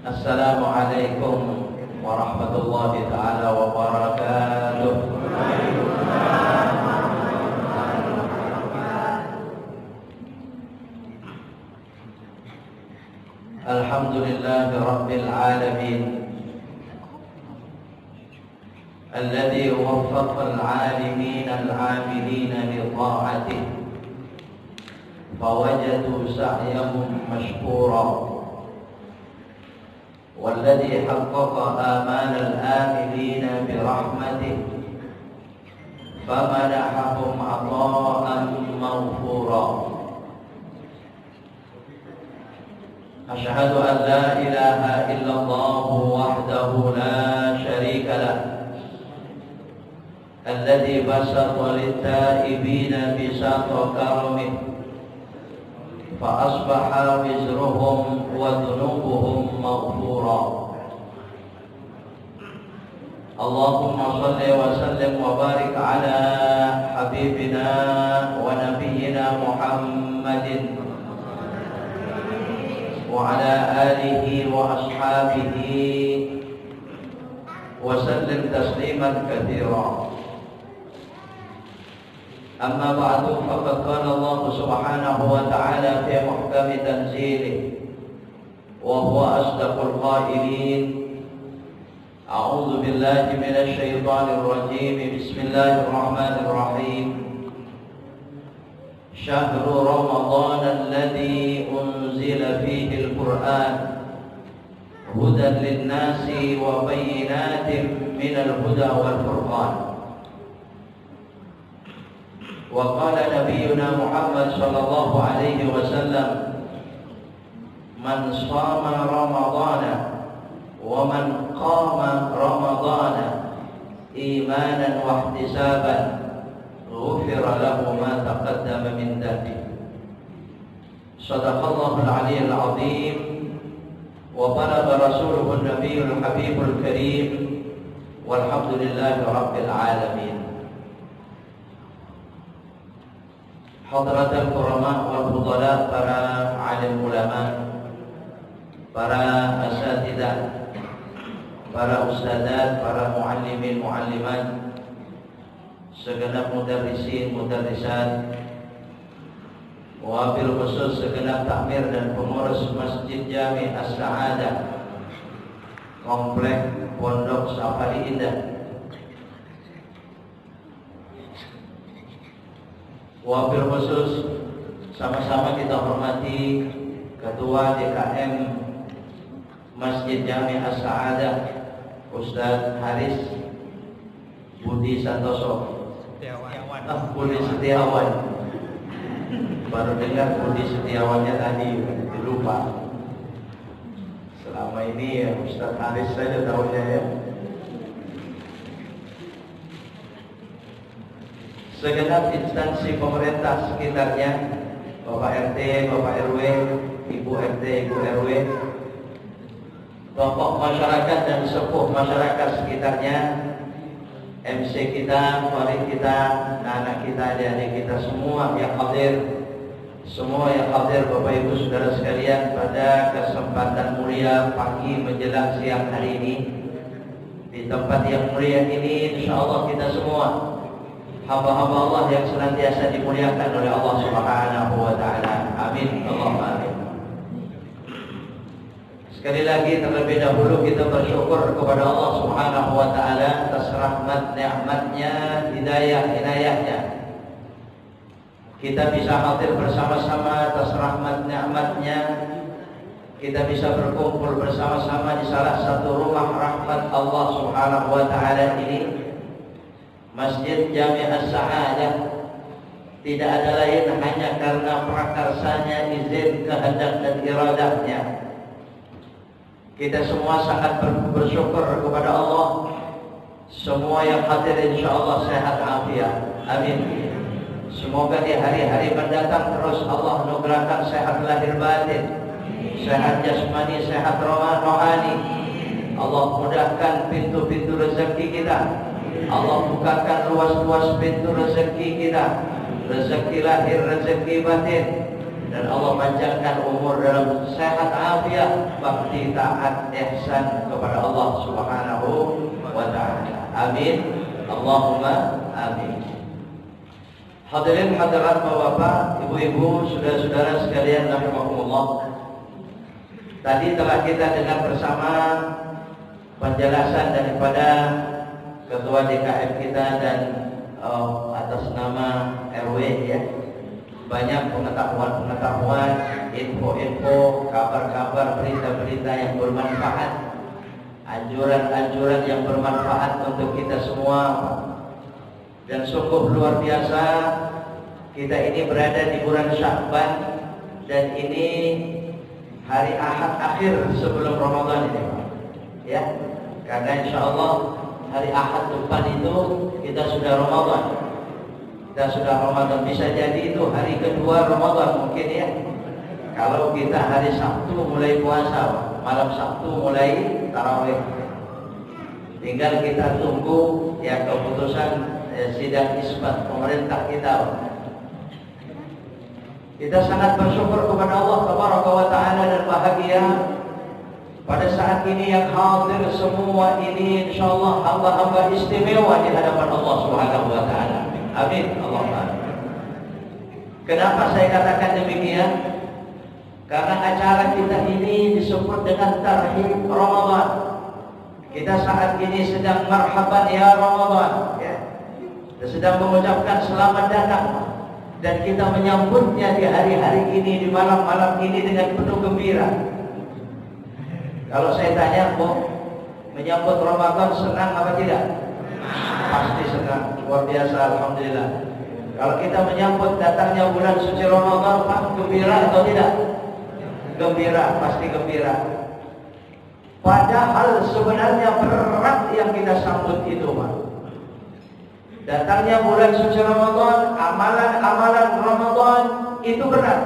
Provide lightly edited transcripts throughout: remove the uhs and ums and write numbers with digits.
Assalamualaikum warahmatullahi taala wabarakatuh. Alhamdulillahi rabbil alamin alladzi waffaqa al-'alimin al-'amilin li ta'atihi fawajadu sa'yahum mashkura والذي حقق آمال الآملين برحمته فمنحهم عطاء مغفورا أشهد أن لا إله إلا الله وحده لا شريك له الذي بسط للتائبين بساط كرمه فأصبح وزرهم وذنوبهم مغفورا اللهم صل وسلم وبارك على حبيبنا ونبينا محمد وعلى آله وأصحابه وسلم تسليما كثيرا أما بعد فقد قال الله سبحانه وتعالى في محكم تنزيله وهو أصدق القائلين أعوذ بالله من الشيطان الرجيم بسم الله الرحمن الرحيم شهر رمضان الذي أنزل فيه القرآن هدى للناس وبينات من الهدى والفرقان وقال نبينا محمد صلى الله عليه وسلم من صام رمضان ومن قام رمضان إيمانا واحتسابا غفر له ما تقدم من ذنبه صدق الله العلي العظيم وبلغ رسوله النبي الحبيب الكريم والحمد لله رب العالمين Hadratul Qurama wal Fudala, para alim ulama, para asatidah, para ustadzat, para muallimin muallimat, segenap mudarrisin mudarrisat, wabil khusus segenap takmir dan pengurus Masjid Jami As-Sa'adah Komplek Pondok Safari Indah. Wabil khusus sama-sama kita hormati Ketua DKM Masjid Jami As-Sa'adah Ustadz Haris Budi Santoso Budi Setiawan. Baru dengar Budi Setiawannya tadi, lupa. Selama ini ya Ustadz Haris saja tahunya ya. Segenap instansi pemerintah sekitarnya, Bapak RT, Bapak RW, Ibu RT, Ibu RW, tokoh masyarakat dan sepuh masyarakat sekitarnya, MC kita, warid kita, anak kita, adik-adik kita semua yang hadir, Bapak Ibu Saudara sekalian, pada kesempatan mulia pagi menjelang siang hari ini, di tempat yang mulia ini, insyaallah kita semua hamba-hamba Allah yang senantiasa dimuliakan oleh Allah Subhanahu wa taala. Amin. Allahumma amin. Sekali lagi terlebih dahulu kita bersyukur kepada Allah Subhanahu wa taala atas rahmat nikmatnya, hidayah inayahnya. Kita bisa hadir bersama-sama atas rahmat nikmatnya. Kita bisa berkumpul bersama-sama di salah satu rumah rahmat Allah Subhanahu wa taala ini, Masjid Jami As-Sa'adah. Tidak ada lain hanya karena prakarsanya, izin, kehendak dan iradahnya. Kita semua sangat bersyukur kepada Allah. Semua yang hadir insyaallah sehat afiat. Amin. Semoga di hari-hari mendatang terus Allah anugerahkan sehat lahir batin, sehat jasmani, sehat rohani. Allah mudahkan pintu-pintu rezeki kita. Allah bukakan luas-luas pintu rezeki kita, rezeki lahir, rezeki batin, dan Allah panjangkan umur dalam sehat afiat, bakti taat ihsan kepada Allah Subhanahu wa taala. Amin. Allahumma amin. Hadirin hadirat Bapak, Ibu-ibu, saudara-saudara sekalian rahimakumullah. Tadi telah kita dengar bersama penjelasan daripada Ketua DKM kita dan atas nama RW ya. Banyak pengetahuan-pengetahuan, info-info, kabar-kabar, berita-berita yang bermanfaat, anjuran-anjuran yang bermanfaat untuk kita semua. Dan sungguh luar biasa, kita ini berada di bulan Sya'ban dan ini hari Ahad akhir sebelum Ramadan ini, ya. Karena insya Allah hari Ahad depan itu kita sudah Ramadan. Kita sudah Ramadan, bisa jadi itu hari kedua Ramadan mungkin ya. Kalau kita hari Sabtu mulai puasa, malam Sabtu mulai tarawih. Tinggal kita tunggu ya keputusan sidang isbat pemerintah kita. Kita sangat bersyukur kepada Allah Tabaraka wa Ta'ala dan bahagia pada saat ini yang hadir semua ini insyaallah hamba-hamba istimewa di hadapan Allah Subhanahu wa Ta'ala. Amin. Allahumma. Kenapa saya katakan demikian? Karena acara kita ini disebut dengan Tarhib Ramadan. Kita saat ini sedang marhaban ya Ramadan, ya. Kita sedang mengucapkan selamat datang dan kita menyambutnya di hari-hari ini, di malam-malam ini dengan penuh gembira. Kalau saya tanya, Bu, menyambut Ramadan senang apa tidak? Pasti senang, luar biasa, alhamdulillah. Kalau kita menyambut datangnya bulan suci Ramadan, Pak, gembira atau tidak? Gembira, pasti gembira. Padahal sebenarnya berat yang kita sambut itu, Pak. Datangnya bulan suci Ramadan, amalan-amalan Ramadan itu berat.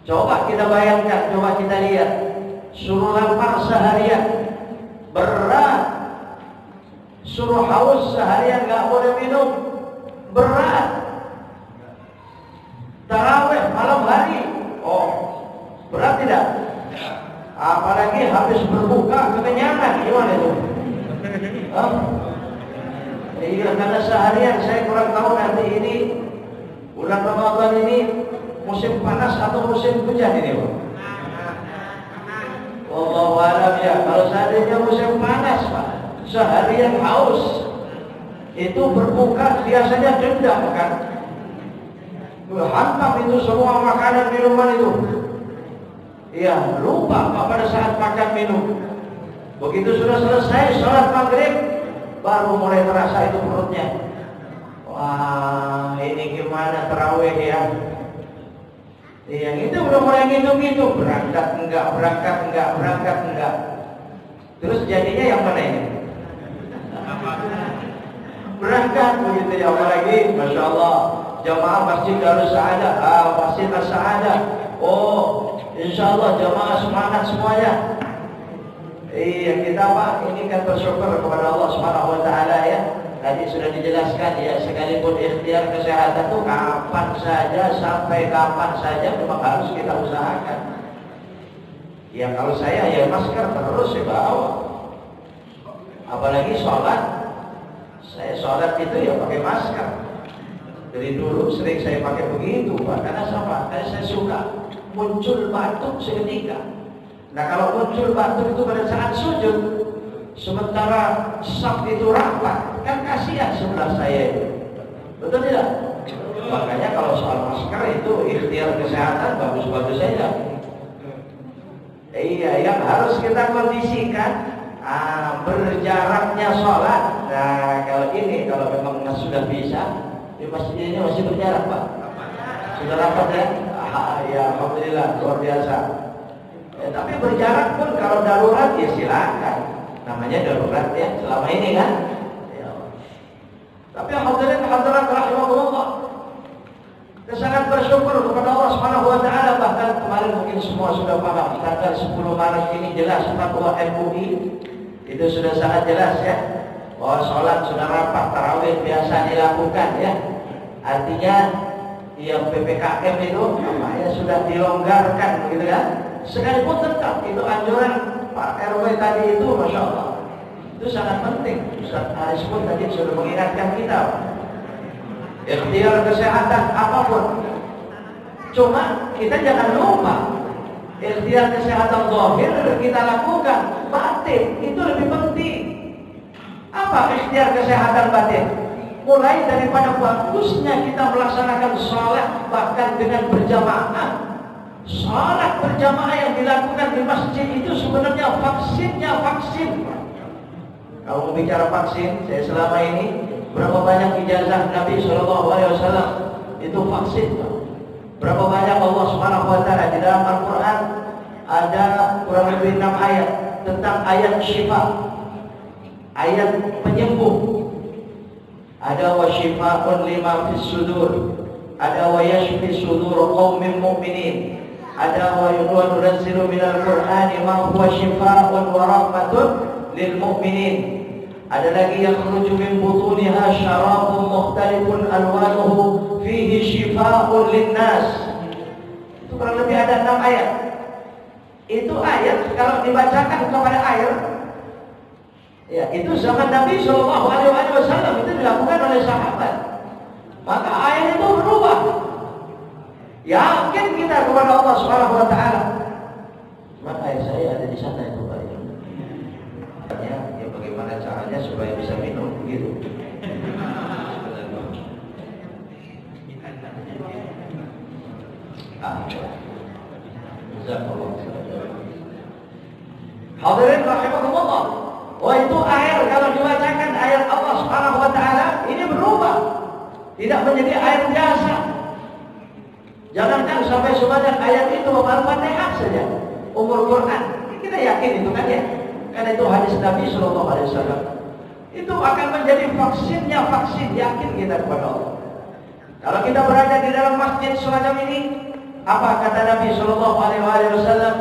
Coba kita bayangkan, coba kita lihat. Suruh lapar seharian, berat. Suruh haus seharian gak boleh minum, berat. Tarawih malam hari, oh berat tidak? Apalagi habis berbuka kekenyangan, gimana itu? Iya, karena seharian saya kurang tahu nanti ini bulan Ramadan ini musim panas atau musim hujan ini, Pak. Wallahu a'lam ya. Kalau seandainya musim panas, Pak, seharian haus, itu berbuka biasanya dendam kan? Hantam itu semua makanan minuman itu. Iya, lupa Pak pada saat makan minum. Begitu sudah selesai sholat maghrib, baru mulai terasa itu perutnya. Wah, ini gimana tarawih ya? Yang itu udah mulai gitu-gitu, berangkat enggak. Terus jadinya yang mana ini? Berangkat begitu ya, apalagi Masya Allah jamaah Masjid Darus Sa'adah, Masjid As-Sa'adah. Oh, insya Allah jamaah semangat semuanya. Iya, kita Pak ini kan bersyukur kepada Allah Subhanahu wa Ta'ala ya. Tadi sudah dijelaskan ya, sekalipun ikhtiar kesehatan itu kapan saja, sampai kapan saja memang harus kita usahakan. Ya kalau saya ya masker terus saya bawa. Apalagi sholat, saya sholat itu ya pakai masker. Dari dulu sering saya pakai begitu Pak, karena apa? Karena saya suka muncul batuk seketika. Nah kalau muncul batuk itu pada saat sujud, sementara saf itu rapat, kan kasihan sebelah saya itu. Betul tidak? Makanya kalau soal masker itu ikhtiar kesehatan bagus-bagus saja. Iya, yang harus kita kondisikan berjaraknya sholat. Nah kalau ini, kalau memang sudah bisa, di masjid ini masih berjarak Pak. Sudah rapat ya? Ya alhamdulillah, luar biasa. Tapi berjarak pun kalau darurat ya silakan. Namanya darurat ya, selama ini kan. Ya. Tapi alhamdulillah, rahimahullah. Kita sangat bersyukur kepada Allah Subhanahu wa Ta'ala. Bahkan kemarin mungkin semua sudah paham, tanggal 10 Maret ini jelas fatwa MUI itu sudah sangat jelas ya, bahwa sholat sudah rapat, tarawih biasa dilakukan ya. Artinya yang PPKM itu ya sudah dilonggarkan gitu kan. Sekalipun tetap itu anjuran Pak RW tadi itu Masya Allah itu sangat penting. Ustaz Aris pun tadi sudah mengingatkan kita ikhtiar kesehatan apapun. Cuma kita jangan lupa ikhtiar kesehatan zahir kita lakukan, batin itu lebih penting. Apa ikhtiar kesehatan batin? Mulai daripada bagusnya kita melaksanakan sholat bahkan dengan berjamaah. Sholat berjamaah yang dilakukan di masjid itu sebenarnya vaksinnya vaksin. Kalau bicara vaksin, saya selama ini berapa banyak ijazah Nabi SAW itu vaksin. Berapa banyak Allah Subhanahu Wa Taala di dalam Al-Quran ada kurang lebih 6 ayat tentang ayat syifa, ayat penyembuh. Ada wa syifaa'un lima fis sudur, ada wa yashfi sudur qaumin mu'minin, ada wa yunazzilu minal qur'ani ma huwa syifaa'un wa rahmatun lil mu'minin. Ada lagi yang yakhruju min butuniha syarabun mukhtalifun alwanuhu fihi syifaa'un linnas. Itu kurang lebih ada 6 ayat. Itu ayat kalau dibacakan kepada air, ya itu zaman Nabi SAW itu dilakukan oleh sahabat. Maka ayat itu berubah. Yakin kita kepada Allah Subhanahu Wa Taala. Maka ayat saya ada di sana itu Pak. Ya, bagaimana caranya supaya bisa minum begitu? Hadirin rahimakumullah. Wah itu air kalau dibacakan ayat Allah Subhanahu Wa Taala ini berubah, tidak menjadi air biasa. Jangankan sampai sebanyak ayat itu Al-Fatihah saja, umur Quran. Kita yakin itu kan ya? Karena itu hadis Nabi Sallallahu Alaihi Wasallam. Itu akan menjadi vaksinnya vaksin, yakin kita kepada Allah. Kalau kita berada di dalam masjid semacam ini, apa kata Nabi Sallallahu Alaihi Wasallam?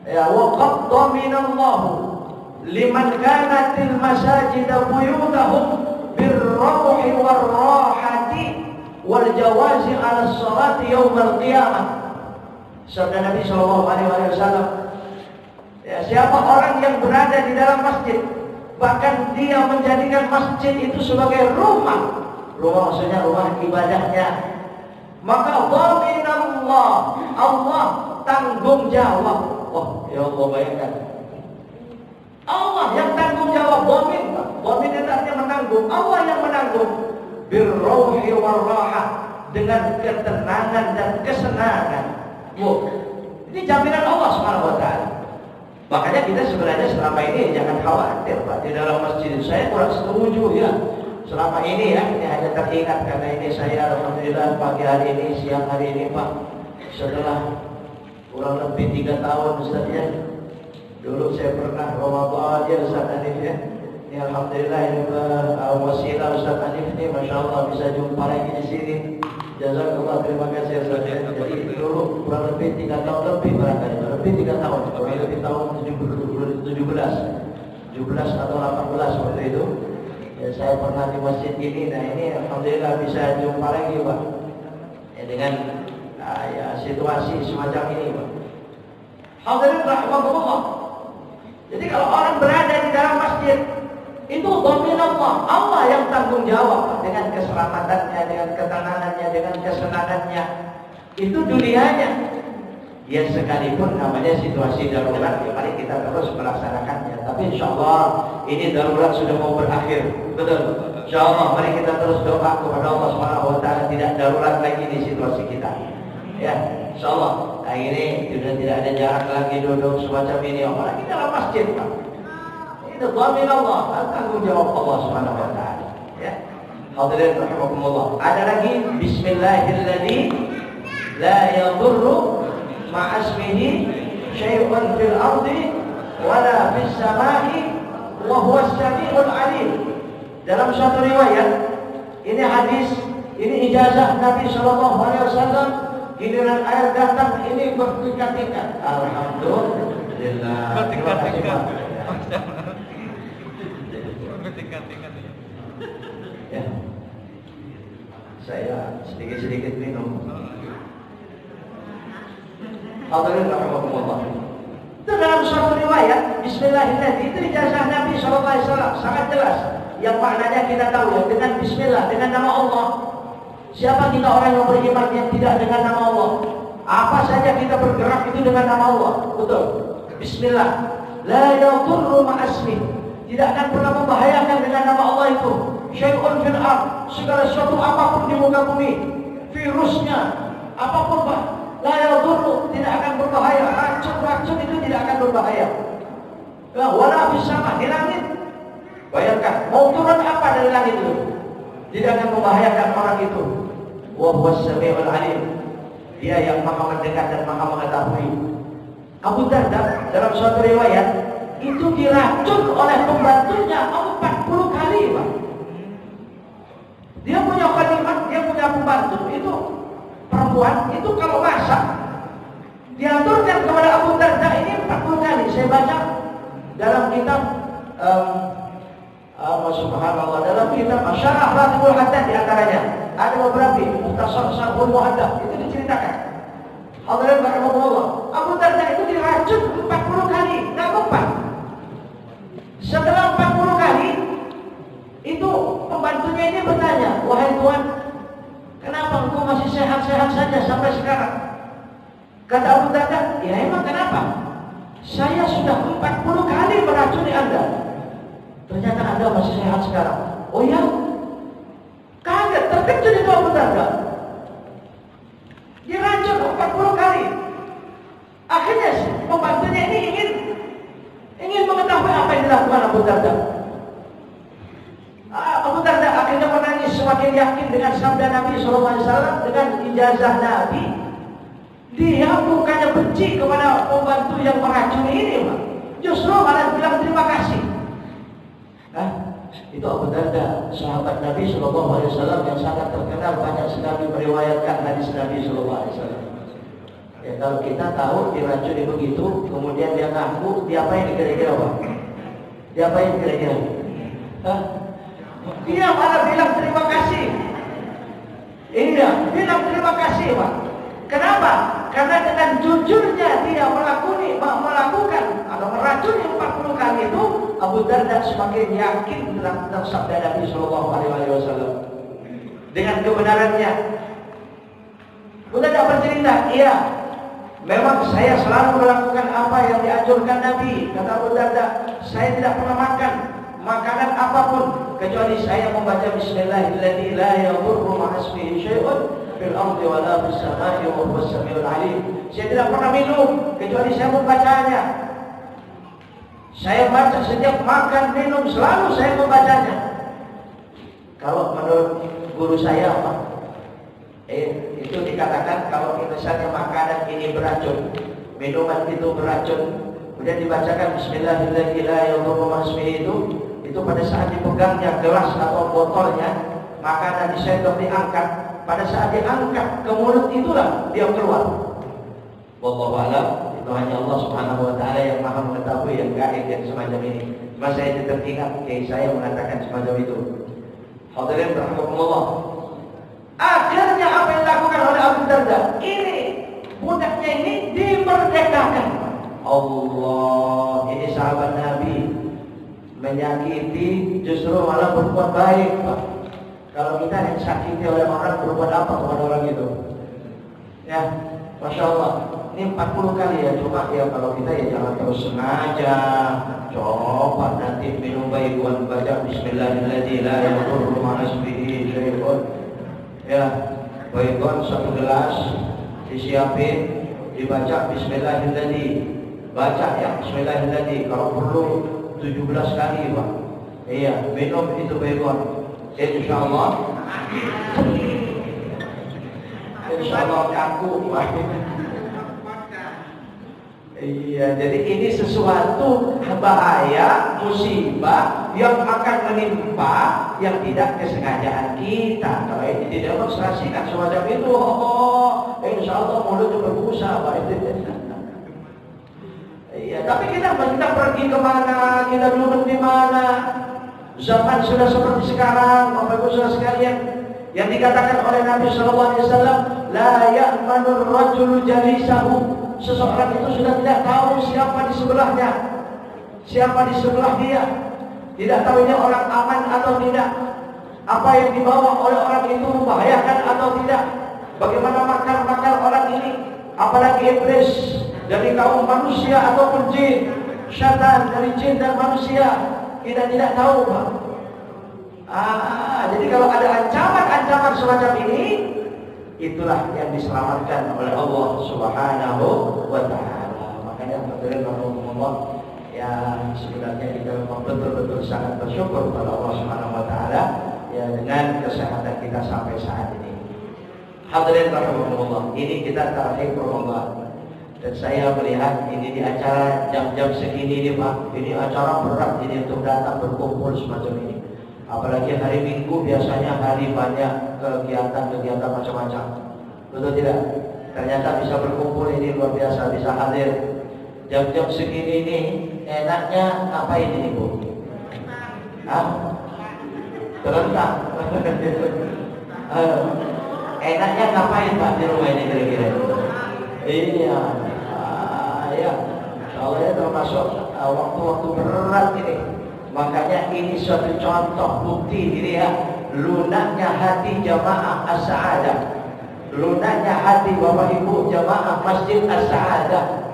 Ya, waqad dhaminallahu liman kanatil masajid buyutahum birrawhi warrahati wal jawazi ala salati yaumal qiyamah. Sabda Nabi Sallallahu Alaihi Wasallam, ya, siapa orang yang berada di dalam masjid, bahkan dia menjadikan masjid itu sebagai rumah maksudnya rumah ibadahnya, maka dhaminallah, Allah tanggung jawab. Wah, ya Allah bayangkan, Allah yang tanggung jawab. Dhamin itu artinya menanggung. Allah yang menanggung birrauhi warraha, dengan ketenangan dan kesenangan. Ini jaminan Allah Subhanahu Wa Taala. Makanya kita sebenarnya selama ini jangan khawatir Pak, di dalam masjid saya kurang setuju ya. Selama ini ya, ini hanya teringat karena ini saya alhamdulillah pagi hari ini, siang hari ini Pak, setelah kurang lebih 3 tahun Ustaz ya. Dulu saya pernah Ramadan ya Ustaz Hanif ya. Ini alhamdulillah ini wasilah Ustaz Hanif ini Masya Allah bisa jumpa lagi di sini. Jazakallah, terima kasih Ustaz. Jadi dulu kurang lebih 3 tahun lebih barangkali, lebih 3 tahun, kurang lebih tahun 17 atau 18 waktu itu. Ya, saya pernah di masjid ini. Nah ini alhamdulillah bisa jumpa lagi Pak. Ya, dengan ya, situasi semacam ini Pak. Hadirin rahimahullah. Jadi kalau orang berada di dalam masjid, itu dhaminallah, Allah yang tanggung jawab Pak, dengan keselamatannya, dengan ketenangannya, dengan kesenangannya. Itu dunianya. Ya sekalipun namanya situasi darurat, ya mari kita terus melaksanakannya. Tapi insya Allah ini darurat sudah mau berakhir, betul. Insya Allah mari kita terus doa kepada Allah Subhanahu Wa Taala tidak darurat lagi di situasi kita. Ya, insya Allah. Nah ini sudah tidak ada jarak lagi duduk semacam ini. Apalagi dalam masjid Pak. Itu dhamin Allah, tanggung jawab Allah Subhanahu Wa Taala. Ya, hadirin rahimakumullah. Ada lagi Bismillahirrahmanirrahim. La yadurru ma'asmihi syai'un fil ardi wala fis sama'i wa huwa as-sami'ul 'alim. Dalam suatu riwayat, ini hadis, ini ijazah Nabi sallallahu alaihi wasallam, giliran air datang ini bertingkat-tingkat. Alhamdulillah. Bertingkat-tingkat. Bertingkat-tingkat. Ya. Saya sedikit-sedikit minum. Hadirin rahimakumullah. Itu dalam suatu riwayat Bismillahirrahmanirrahim, itu ijazah Nabi SAW sangat jelas. Yang maknanya kita tahu ya, dengan Bismillah, dengan nama Allah. Siapa kita orang yang beriman yang tidak dengan nama Allah? Apa saja kita bergerak itu dengan nama Allah. Betul. Bismillah. La yadurru ma'asmi. Tidak akan pernah membahayakan dengan nama Allah itu. Syai'un fil ard, segala sesuatu apapun di muka bumi, virusnya, apapun Pak, la yadurru, tidak akan berbahaya. Racun itu tidak akan berbahaya. Wala fis sama, di langit. Bayangkan, mau turun apa dari langit itu? Tidak akan membahayakan orang itu. Wa huwas samiul alim. Dia yang maha mendengar dan maha mengetahui. Abu Darda dalam suatu riwayat itu diracun oleh pembantunya 40 kali, Pak. Dia punya khadimat, dia punya pembantu itu perempuan, itu kalau masak diaturkan kepada Abu Darda ini 40 kali. Saya baca dalam kitab subhanallah, dalam kitab Syarah Ratibul Haddad di antaranya ada beberapa Mukhtasar Syarhul Muhaddab itu diceritakan. Hadirin rahimakumullah, Abu Darda itu diracun 40 kali, enggak mempan. Setelah 40 kali itu pembantunya ini bertanya, wahai Tuan, kenapa engkau masih sehat-sehat saja sampai sekarang? Kata Abu Darda, ya emang kenapa? Saya sudah 40 kali meracuni Anda, ternyata Anda masih sehat sekarang. Oh ya? Kaget, terkejut itu Abu Darda. Diracun 40 kali. Akhirnya pembantunya ini ingin mengetahui apa yang dilakukan Abu Darda. Abu Darda akhirnya menangis, semakin yakin dengan sabda Nabi SAW, dengan ijazah Nabi. Dia bukannya benci kepada pembantu yang meracuni ini, Pak. Justru malah bilang terima kasih. Itu Abu Darda, sahabat Nabi SAW yang sangat terkenal, banyak sekali meriwayatkan hadis Nabi SAW. Ya, kalau kita tahu diracuni begitu, kemudian dia ngaku, diapain kira-kira, Pak? Diapain kira-kira? Dia malah bilang terima kasih. Iya, bilang terima kasih, Pak. Kenapa? Karena dengan jujurnya dia melakukan atau meracuni 40 kali itu, Abu Darda semakin yakin tentang sabda Nabi SAW. Dengan kebenarannya, Abu Darda bercerita, iya, memang saya selalu melakukan apa yang dianjurkan Nabi. Kata Abu Darda, saya tidak pernah makan makanan apapun kecuali saya membaca Bismillahirrahmanirrahim, la yadurru ma'asmihi syai'un fil ardi wa la fis samai wa huwas samiul alim. Saya tidak pernah minum kecuali saya membacanya. Saya baca setiap makan minum, selalu saya membacanya. Kalau menurut guru saya, Pak, itu dikatakan kalau misalnya makanan ini beracun, minuman itu beracun, kemudian dibacakan Bismillahirrahmanirrahim, la yadurru ma'asmihi itu pada saat dipegangnya gelas atau botolnya, makanan disendok diangkat, pada saat diangkat ke mulut itulah dia keluar. Wallahu a'lam, itu hanya Allah Subhanahu wa taala yang Maha mengetahui yang gaib yang semacam ini. Cuma saya teringat kiai saya mengatakan semacam itu. Hadirin rahimakumullah. Akhirnya apa yang dilakukan oleh Abu Darda? Ini budaknya ini dimerdekakan. Allah, ini sahabat Nabi menyakiti justru malah berbuat baik, Pak. Kalau kita disakiti oleh orang, berbuat apa kepada orang itu? Ya, Masya Allah. Ini 40 kali ya, cuma ya kalau kita ya jangan terus sengaja. Coba nanti minum baikun, baca Bismillahirrahmanirrahim, la yadurru ma'asmihi syai'un. Ya, baikun 1 gelas disiapin, dibaca Bismillahirrahmanirrahim. Baca ya Bismillahirrahmanirrahim. Kalau perlu 17 kali, Pak. Iya, minum itu baikun. Insyaallah. Insyaallah aku, Pak. Iya, jadi ini sesuatu bahaya, musibah yang akan menimpa yang tidak kesengajaan kita. Kalau ini didemonstrasikan semacam itu, insyaallah mulutnya berbusa, Pak. Iya, tapi kita pergi kemana, kita duduk di mana? Zaman sudah seperti sekarang, Bapak Ibu Saudara sekalian, Yang dikatakan oleh Nabi sallallahu alaihi wasallam, la ya'manur rajulu jalisahu. Seseorang itu sudah tidak tahu siapa di sebelahnya. Siapa di sebelah dia. Tidak tahu ini orang aman atau tidak. Apa yang dibawa oleh orang itu membahayakan atau tidak. Bagaimana makar-makar orang ini. Apalagi iblis dari kaum manusia ataupun jin. Syaitan dari jin dan manusia. Kita tidak tahu, Pak. Jadi kalau ada ancaman-ancaman semacam ini, itulah yang diselamatkan oleh Allah Subhanahu wa taala. Makanya hadirin rahimakumullah, ya sebenarnya kita memang betul-betul sangat bersyukur kepada Allah Subhanahu wa taala ya dengan kesehatan kita sampai saat ini. Hadirin rahimakumullah, ini kita tarik Ramadan. Dan saya melihat ini di acara jam-jam segini nih Pak, ini acara berat ini untuk datang berkumpul semacam ini. Apalagi hari Minggu biasanya hari banyak kegiatan-kegiatan macam-macam. Betul tidak? Ternyata bisa berkumpul ini luar biasa, bisa hadir. Jam-jam segini ini enaknya ngapain ini Bu? Terentang. Enaknya ngapain Pak di rumah ini kira-kira? Iya. Ya, soalnya termasuk waktu-waktu berat ini. Makanya ini suatu contoh bukti ini ya, lunaknya hati jamaah as-sa'adah. Lunaknya hati Bapak Ibu jamaah Masjid as-Sa'adah.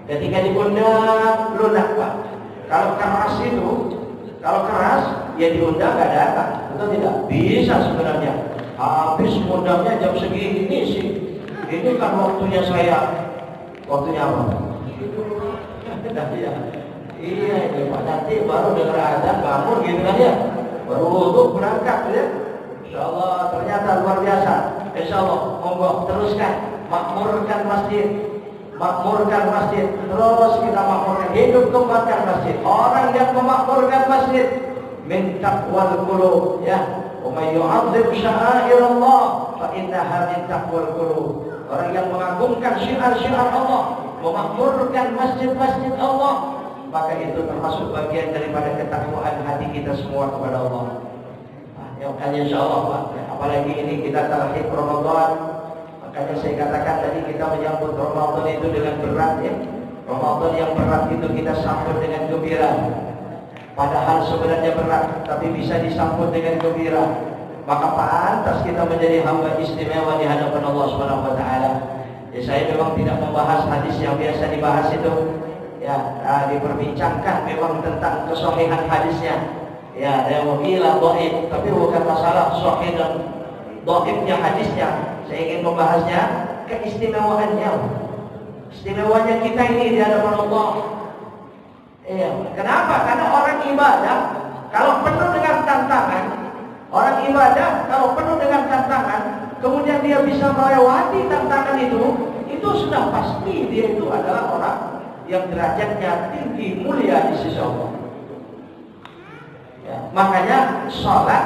Ketika diundang lunak Pak. Kalau keras ya diundang nggak datang. Betul tidak? Bisa sebenarnya. Habis undangnya jam segini sih. Ini kan waktunya saya. Waktunya apa? Iya ini Pak, nanti baru dengar azan bangun gitu kan ya, baru wudu berangkat ya. Insyaallah ternyata luar biasa. Insyaallah monggo teruskan makmurkan masjid, terus kita makmurkan, hidup kembangkan masjid. Orang yang memakmurkan masjid min taqwal qulub ya. Wa may yu'azzim sya'airallah fa innaha min taqwal qulub. Orang yang mengagungkan syiar-syiar Allah, memakmurkan masjid-masjid Allah, maka itu termasuk bagian daripada ketakwaan hati kita semua kepada Allah. Ya, insyaallah Pak. Apalagi ini kita terakhir Ramadan. Makanya saya katakan tadi kita menyambut Ramadan itu dengan berat ya. Ramadan yang berat itu kita sambut dengan gembira. Padahal sebenarnya berat, tapi bisa disambut dengan gembira. Maka pantas kita menjadi hamba istimewa di hadapan Allah Subhanahu wa taala. Ya, saya memang tidak membahas hadis yang biasa dibahas itu. Ya, diperbincangkan memang tentang kesahihan hadisnya. Ya, ada yang bilang dhaif, tapi bukan masalah sahih dan dhaifnya hadisnya. Saya ingin membahasnya keistimewaannya. Istimewanya kita ini di hadapan Allah. Iya, kenapa? Karena orang ibadah kalau penuh dengan tantangan, orang ibadah kalau penuh dengan tantangan, kemudian dia bisa melewati tantangan itu sudah pasti dia itu adalah orang yang derajatnya tinggi mulia di sisi Allah. Ya, makanya sholat,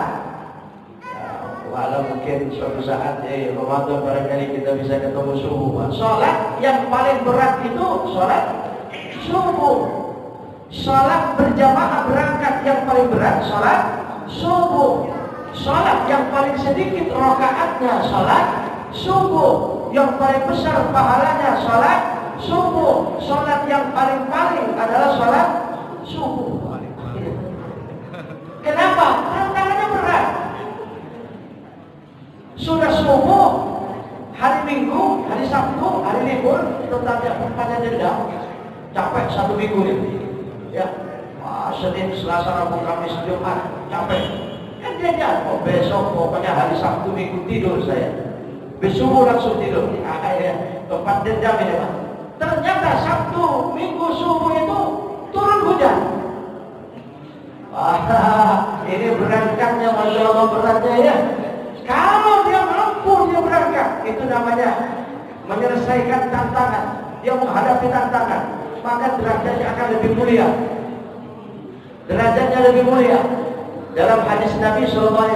ya, walau mungkin suatu saat Ramadan barangkali kita bisa ketemu subuh. Sholat yang paling berat itu sholat subuh. Sholat berjamaah berangkat yang paling berat sholat subuh. Sholat yang paling sedikit rakaatnya sholat subuh. Yang paling besar pahalanya sholat subuh. Sholat yang paling adalah sholat subuh. Kenapa? Tantangannya berat. Sudah subuh, hari Minggu, hari Sabtu, hari libur, tempatnya dendam, capek satu minggu ini. Ya, Senin, Selasa, Rabu, Kamis, Jumat, capek. Kan dia besok pokoknya hari Sabtu Minggu tidur saya. Besok langsung tidur. Ya, tempat dendam ini Pak. Ternyata Sabtu Minggu subuh itu turun hujan. Ini berangkatnya Masya Allah beratnya ya. Kalau dia mampu dia berangkat, itu namanya menyelesaikan tantangan. Dia menghadapi tantangan, maka derajatnya akan lebih mulia. Derajatnya lebih mulia. Dalam hadis Nabi SAW,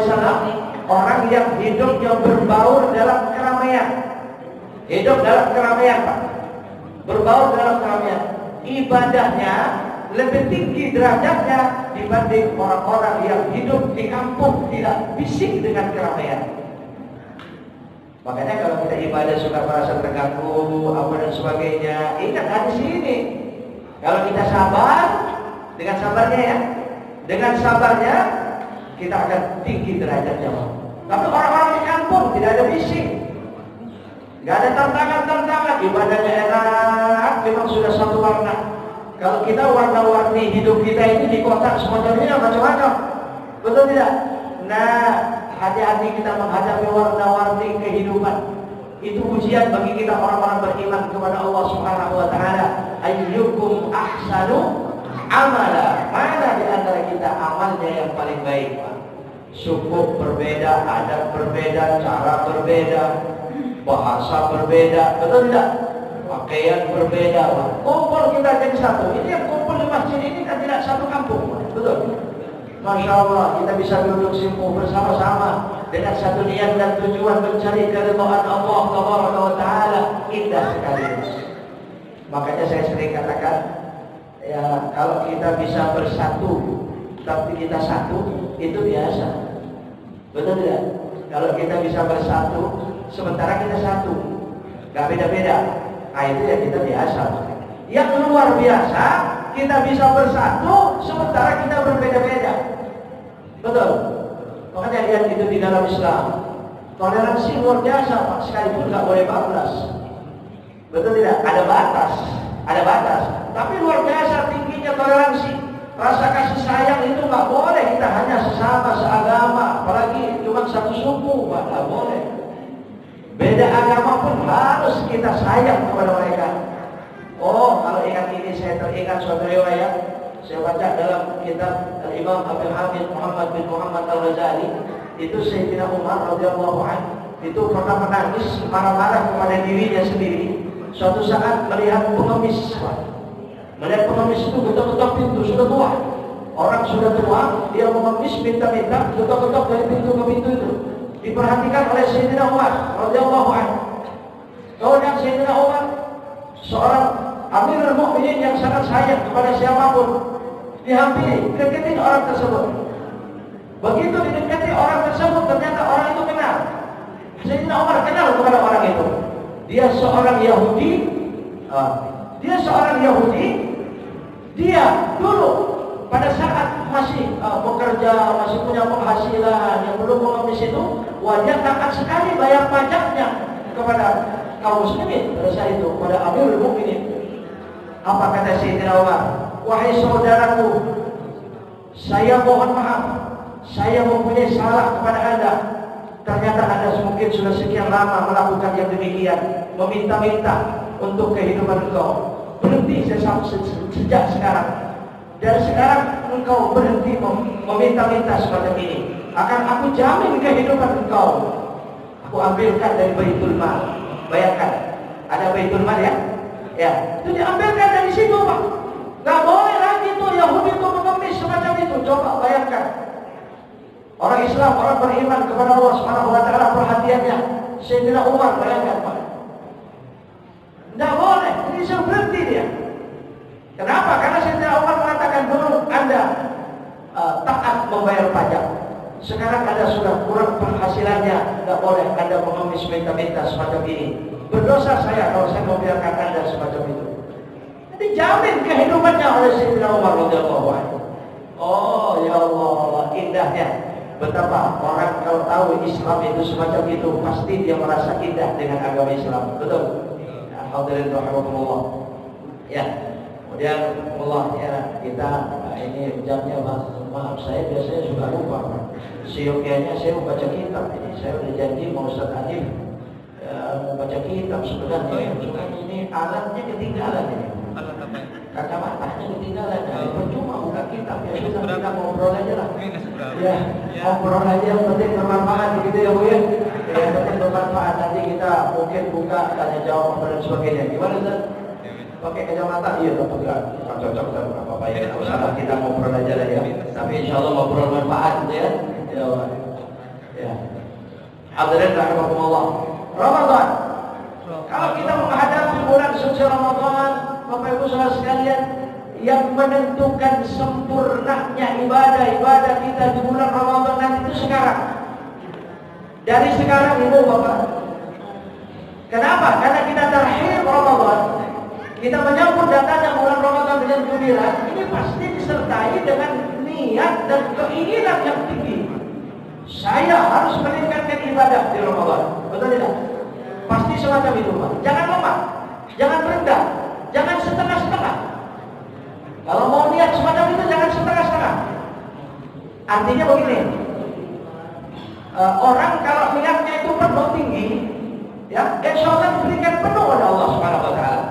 orang yang hidupnya berbaur dalam keramaian. Hidup dalam keramaian Pak. Berbaur dalam keramaian. Ibadahnya lebih tinggi derajatnya dibanding orang-orang yang hidup di kampung tidak bising dengan keramaian. Makanya kalau kita ibadah suka merasa terganggu, apa dan sebagainya, ingat hadis ini. Kalau kita sabar, dengan sabarnya ya, dengan sabarnya kita akan tinggi derajatnya. Tapi orang-orang di kampung tidak ada bising, nggak ada tantangan-tantangan, ibadahnya enak, memang sudah satu warna. Kalau kita warna-warni hidup kita ini di kota semuanya macam-macam, betul tidak? Nah, hati-hati kita menghadapi warna-warni kehidupan. Itu ujian bagi kita orang-orang beriman kepada Allah Subhanahu wa taala. Ayyukum ahsanu amala. Mana di antara kita amalnya yang paling baik, Pak? Suku berbeda, adat berbeda, cara berbeda, bahasa berbeda, betul tidak? Pakaian berbeda, Pak. Kumpul kita jadi satu. Ini yang kumpul di masjid ini kan tidak satu kampung, Pak. Betul? Masya Allah, kita bisa duduk simpul bersama-sama dengan satu niat dan tujuan mencari keridhaan Allah Taala. Indah sekali. Makanya saya sering katakan, ya kalau kita bisa bersatu, tapi kita satu, itu biasa. Betul tidak? Kalau kita bisa bersatu, sementara kita satu, nggak beda-beda. Nah itu ya kita biasa. Yang luar biasa, kita bisa bersatu, sementara kita berbeda-beda. Betul. Makanya lihat itu di dalam Islam. Toleransi luar biasa, Pak. Sekalipun nggak boleh bablas. Betul tidak? Ada batas. Ada batas. Tapi luar biasa tingginya toleransi. Rasa kasih sayang itu nggak boleh. Kita hanya sesama, seagama. Apalagi cuma satu suku, Pak. Nggak boleh. Beda agama pun harus kita sayang kepada mereka. Oh, kalau ingat ini saya teringat suatu riwayat. Saya baca dalam kitab Imam Abu Hamid Muhammad bin Muhammad Al-Ghazali. Itu Sayyidina Umar radhiyallahu anhu itu pernah menangis marah-marah kepada dirinya sendiri. Suatu saat melihat pengemis, melihat pengemis itu ketok-ketok pintu, sudah tua. Orang sudah tua, dia mengemis minta-minta, ketok-ketok dari pintu ke pintu itu. Diperhatikan oleh Sayyidina Umar radhiyallahu anhu. Kemudian Sayyidina Umar, seorang Amirul Mukminin yang sangat sayang kepada siapapun, dihampiri, deketin orang tersebut. Begitu didekati orang tersebut, ternyata orang itu kenal. Sayyidina Umar kenal kepada orang itu. Dia seorang Yahudi. Dia dulu pada saat masih bekerja, masih punya penghasilan, yang belum mengemis itu, wajah taat sekali bayar pajaknya kepada kaum muslimin pada saat itu, kepada Amirul Mukminin. Apa kata Sayyidina Umar? Wahai saudaraku, saya mohon maaf, saya mempunyai salah kepada Anda. Ternyata Anda mungkin sudah sekian lama melakukan yang demikian, meminta-minta untuk kehidupan engkau. Berhenti sejak sekarang. Dari sekarang engkau berhenti meminta-minta semacam ini. Akan aku jamin kehidupan engkau. Aku ambilkan dari Baitul Mal. Bayangkan, ada Baitul Mal ya? Ya, itu diambilkan dari situ, Pak. Gak boleh lagi tuh Yahudi itu mengemis semacam itu. Coba bayangkan. Orang Islam, orang beriman kepada Allah Subhanahu wa taala, perhatiannya Sayyidina Umar, bayangkan, Pak. Tidak boleh, ini suruh berhenti dia. Kenapa? Karena Sayyidina Umar mengatakan dulu Anda taat membayar pajak. Sekarang Anda sudah kurang penghasilannya, tidak boleh Anda mengemis minta-minta semacam ini. Berdosa saya kalau saya membiarkan Anda semacam itu. Jadi jamin kehidupannya oleh Sayyidina Umar radhiyallahu anhu. Oh ya Allah, indahnya. Betapa orang kalau tahu Islam itu semacam itu, pasti dia merasa indah dengan agama Islam. Betul? Alhamdulillah, rahmatullah. Ya, kemudian Allah ya kita ini jamnya maaf saya biasanya suka lupa. Seyogianya saya mau baca kitab ini. Saya udah janji mau Ustaz Hanif mau baca kitab sebenarnya. Cuma ini alatnya ketinggalan ini. Kacamatanya ketinggalan. Percuma buka kitab ya sudah kita ngobrol aja lah. Ya, ngobrol aja yang penting bermanfaat begitu ya Bu ya. Ya, penting bermanfaat. Nanti kita mungkin buka tanya jawab dan sebagainya. Gimana Ustaz? Pakai kacamata? Iya, tapi enggak cocok dan apa-apa ya. Usaha kita ngobrol aja lah ya. Tapi insya Allah ngobrol manfaat gitu ya. Ya. Hadirin rahimakumullah. Ramadan. Kalau kita menghadapi bulan suci Ramadan, Bapak Ibu Saudara sekalian, yang menentukan sempurnanya ibadah kita di bulan Ramadan nanti itu sekarang. Dari sekarang Ibu Bapak, tarhib Ramadan, kita menyambut datangnya bulan Ramadan dengan gembira, ini pasti disertai dengan niat dan keinginan yang tinggi. Saya harus meningkatkan ibadah di Ramadan, betul tidak? Pasti semacam itu, Pak. Jangan lemah, jangan rendah, jangan setengah-setengah. Kalau mau niat semacam itu jangan setengah-setengah. Artinya begini, orang kalau niatnya itu penuh tinggi, ya, insya Allah diberikan penuh oleh Allah Subhanahu Wa Taala.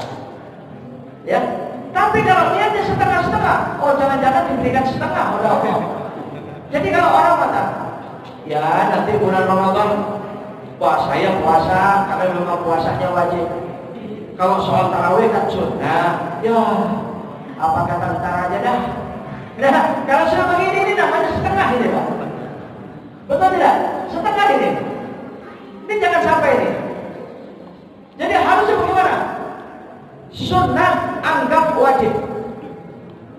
Ya, tapi kalau niatnya setengah-setengah, oh jangan-jangan diberikan setengah oleh Allah. Jadi kalau orang kata, ya nanti bulan Ramadan, wah saya puasa karena memang puasanya wajib. Kalau soal tarawih kan sunnah, ya apa kata ntar aja dah. Nah, kalau sudah begini ini namanya setengah ini, Pak. Betul tidak? Setengah ini. Ini jangan sampai ini. Jadi harusnya bagaimana? Sunnah anggap wajib.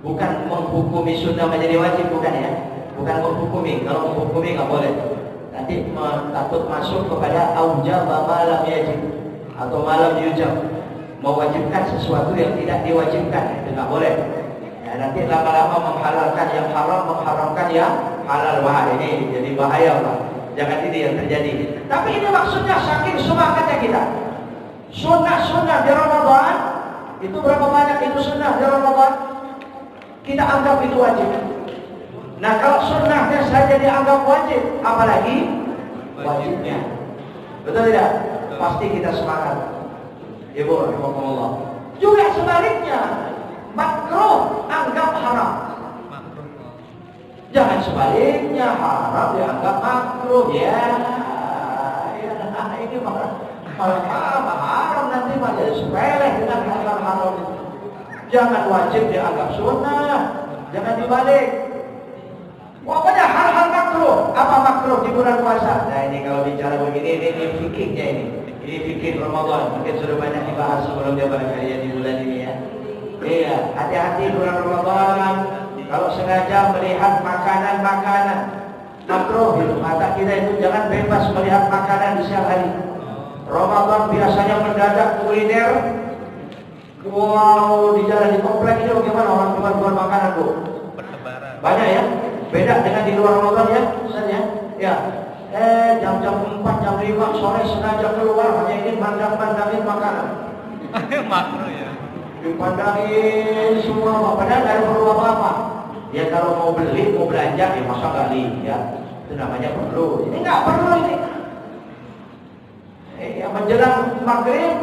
Bukan menghukumi sunnah menjadi wajib, bukan ya. Bukan menghukumi. Kalau menghukumi nggak boleh. Nanti takut masuk kepada aujab malam yajib atau malam yujab, mewajibkan sesuatu yang tidak diwajibkan, itu nggak boleh. Ya, nanti lama-lama menghalalkan yang haram, mengharamkan yang halal. Wah, ini jadi bahaya, Pak. Jangan ini yang terjadi. Tapi ini maksudnya saking semangatnya kita. Sunnah-sunnah di Ramadan itu berapa banyak itu sunnah di Ramadan? Kita anggap itu wajib. Nah, kalau sunnahnya saja dianggap wajib, apalagi wajibnya. Betul tidak? Pasti kita semangat. Ibu, rahimahullah. Juga sebaliknya, makruh anggap haram. Jangan sebaliknya, haram dianggap makruh. Ya, ini malah haram nanti malah jadi sepele dengan hal haram itu. Jangan wajib dianggap sunnah, jangan dibalik. Pokoknya hal-hal makruh. Apa makruh di bulan puasa? Nah, ini kalau bicara begini, ini fikihnya ini. Ini fikih Ramadan. Mungkin sudah banyak dibahas sebelumnya barangkali ya di bulan ini ya. Iya, hati-hati bulan Ramadan. Kalau sengaja melihat makanan-makanan makruh itu, mata kita itu jangan bebas melihat makanan di siang hari. Ramadan biasanya mendadak kuliner. Wow, di jalan di komplek ini bagaimana orang jual makanan, Bu? Banyak ya? Beda dengan di luar Ramadan ya, Ustaz ya. Ya. Jam-jam 4, jam 5 sore sengaja keluar hanya ingin mandang-mandangin makanan. Makro ya. Dipandangin semua, padahal nggak perlu apa-apa. Ya kalau mau beli, mau belanja, ya masa nggak lihat. Itu namanya perlu. Ini nggak perlu ini. Ya menjelang maghrib,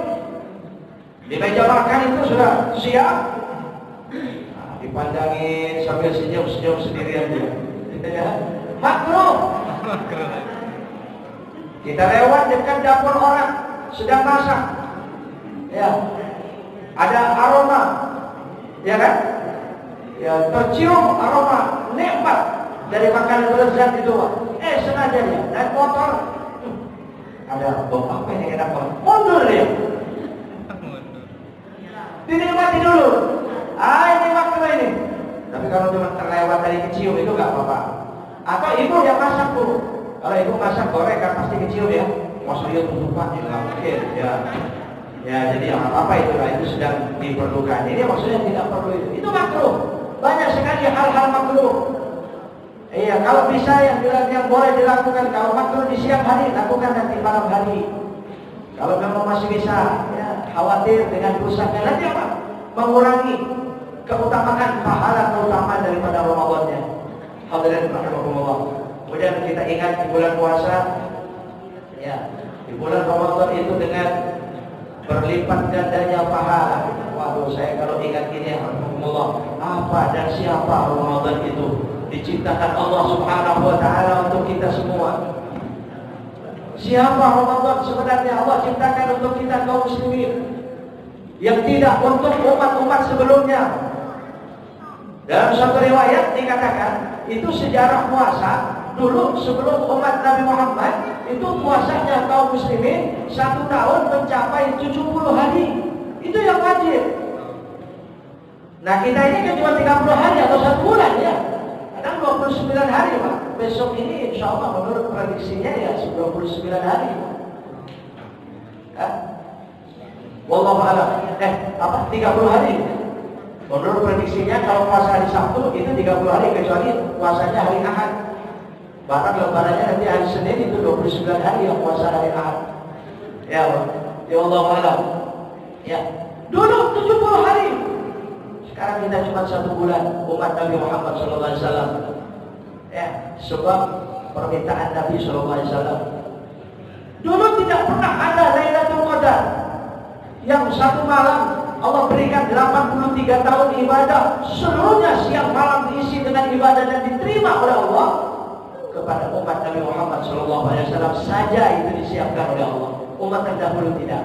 di meja makan itu sudah siap. Dipandangin sambil senyum-senyum sendirian dia. Makruh. Kita lewat dekat dapur orang sedang masak. Ya. Ada aroma. Ya kan? Ya, tercium aroma nikmat dari makanan lezat itu, Pak. Sengaja dia naik motor. Ada bau apa ini enak banget. Mundur dia. Dinikmati dulu. Ini makruh ini. Tapi kalau cuma terlewat dari kecium itu nggak apa-apa. Atau ibu yang masak, Bu. Kalau ibu masak goreng kan pasti kecium ya. Masa dia lupa ya nggak mungkin. Ya jadi apa itu lah, itu sedang diperlukan. Ini maksudnya tidak perlu itu. Itu makruh. Banyak sekali hal-hal makruh. Iya, kalau bisa yang boleh dilakukan, kalau makruh di siang hari, lakukan nanti malam hari. Kalau memang masih bisa, ya khawatir dengan rusaknya nanti apa? Mengurangi keutamaan pahala keutamaan daripada Ramadannya. Hadirin rahimakumullah. Kemudian kita ingat di bulan puasa, ya di bulan Ramadan itu dengan berlipat gandanya pahala. Waduh, saya kalau ingat ini, alhamdulillah, apa dan siapa Ramadan itu diciptakan Allah Subhanahu Wa Taala untuk kita semua. Siapa Ramadan sebenarnya Allah ciptakan untuk kita kaum muslimin, yang tidak untuk umat-umat sebelumnya. Dalam satu riwayat dikatakan itu sejarah puasa dulu sebelum umat Nabi Muhammad itu puasanya kaum muslimin 1 tahun mencapai 70 hari. Itu yang wajib. Nah kita ini kan cuma 30 hari atau 1 bulan ya. Kadang 29 hari, Pak. Besok ini insya Allah menurut prediksinya ya 29 hari. Wallahu a'lam. 30 hari. Menurut prediksinya kalau puasa hari Sabtu itu 30 hari kecuali puasanya hari Ahad. Bahkan lebarannya nanti hari Senin itu 29 hari yang puasa hari Ahad. Ya Allah a'lam. Ya. Dulu 70 hari. Sekarang kita cuma 1 bulan umat Nabi Muhammad SAW. Ya, sebab permintaan Nabi SAW. Dulu tidak pernah ada Lailatul Qadar yang satu malam Allah berikan 83 tahun ibadah, seluruhnya siang malam diisi dengan ibadah dan diterima oleh Allah kepada umat Nabi Muhammad SAW saja itu disiapkan oleh Allah. Umat terdahulu tidak.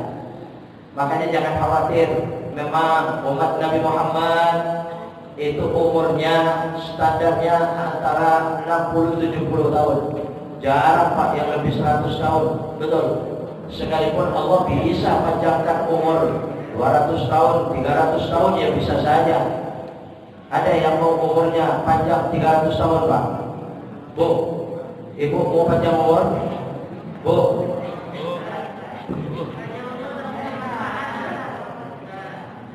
Makanya jangan khawatir. Memang umat Nabi Muhammad itu umurnya standarnya antara 60-70 tahun. Jarang Pak yang lebih 100 tahun. Betul. Sekalipun Allah bisa panjangkan umur 200 tahun, 300 tahun ya bisa saja. Ada yang mau umurnya panjang 300 tahun Pak? Bu, Ibu mau panjang umur? Bu,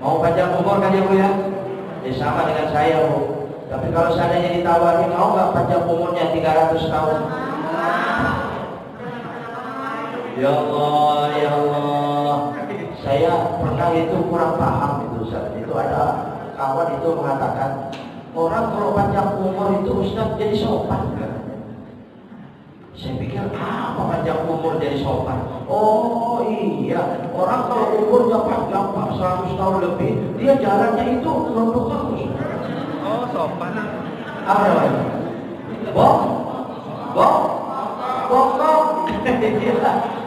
mau panjang umur kan ya Bu ya? Ya sama dengan saya Bu. Tapi kalau seandainya ditawari mau nggak panjang umurnya 300 tahun? Ya Allah, ya Allah. Saya pernah itu kurang paham itu Ustaz. Itu ada kawan itu mengatakan orang kalau panjang umur itu Ustaz jadi sopan kan? Saya pikir apa panjang umur jadi sopan? Oh iya, orang kalau umurnya panjang Pak 100 tahun lebih, dia jalannya itu nunduk terus. Oh, sopan. Apa namanya? Bokong.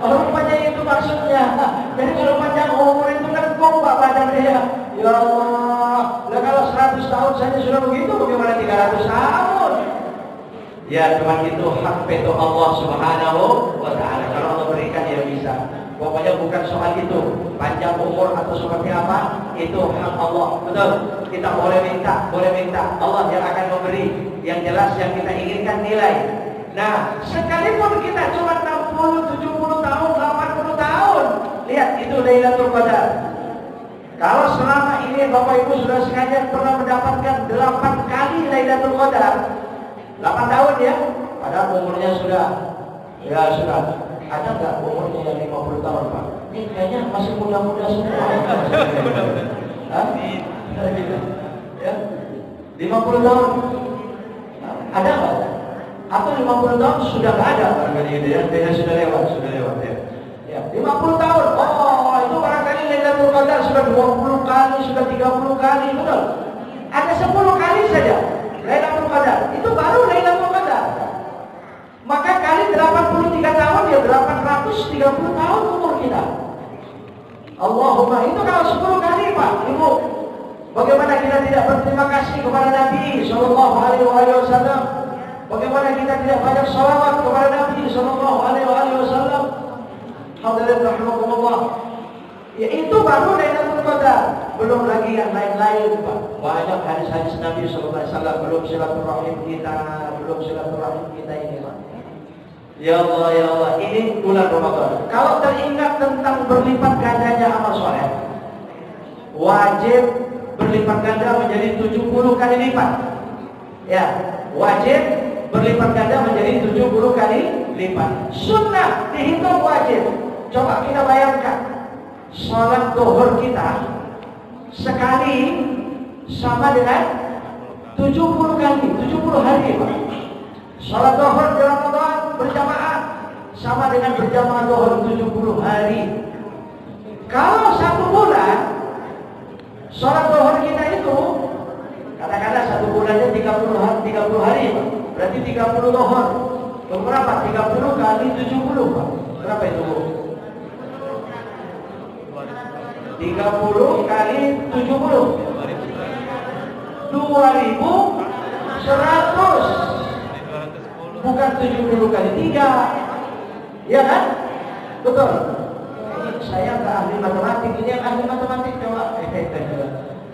Rupanya itu maksudnya. Jadi kalau panjang umur itu kan Pak badan dia. Ya Allah. Lah kalau 100 tahun saja sudah begitu, bagaimana 300 tahun? Ya cuma itu hak veto Allah Subhanahu wa ta'ala. Kalau Allah berikan ya bisa. Pokoknya bukan soal itu, panjang umur atau seperti apa, itu hak Allah. Betul. Kita boleh minta. Allah yang akan memberi. Yang jelas yang kita inginkan nilai. Nah, sekalipun kita cuma 60, 70 tahun, 80 tahun, lihat itu Lailatul Qadar. Kalau selama ini Bapak Ibu sudah sekalian pernah mendapatkan 8 kali Lailatul Qadar, 8 tahun ya, padahal umurnya sudah, ya sudah. Ada nggak umurnya yang 50 tahun Pak? Ini kayaknya masih muda-muda semua. Hah? Ya, 50 tahun. Ada nggak? Atau 50 tahun sudah nggak ada barangkali gitu ya, beda sudah lewat ya. Ya, 50 tahun. Oh, itu barangkali Lailatul Qadar sudah 20 kali, sudah 30 kali, betul. Ada 10 kali saja Lailatul Qadar. Itu baru Lailatul Qadar. Maka kali 83 tahun ya 830 tahun umur kita. Allahumma, itu kalau 10 kali Pak, Ibu. Bagaimana kita tidak berterima kasih kepada Nabi Sallallahu Alaihi Wasallam? Bagaimana kita tidak banyak salawat kepada Nabi Sallallahu Alaihi Wasallam? Hadirin rahimakumullah. Ya itu baru Lailatul Qadar. Belum lagi yang lain-lain Pak. Banyak hadis-hadis Nabi Sallallahu Alaihi Wasallam. Belum silaturahim kita ini Pak. Ya Allah, ya Allah. Ini bulan Ramadan. Kalau teringat tentang berlipat gandanya amal soleh, wajib berlipat ganda menjadi 70 kali lipat. Ya, wajib berlipat ganda menjadi 70 kali lipat. Sunnah dihitung wajib. Coba kita bayangkan, sholat zuhur kita sekali sama dengan 70 kali, 70 hari Pak. Sholat zuhur di Ramadan berjamaah sama dengan berjamaah zuhur 70 hari. Kalau 1 bulan sholat zuhur kita itu katakanlah 1 bulannya 30 hari Pak. Berarti 30 zuhur. Berapa? 30 kali 70 Pak. Berapa itu Bu? 30 kali 70 2.100. Bukan 70 kali 3. Ya kan? Betul. Saya nggak ahli matematik. Ini yang ahli matematik coba.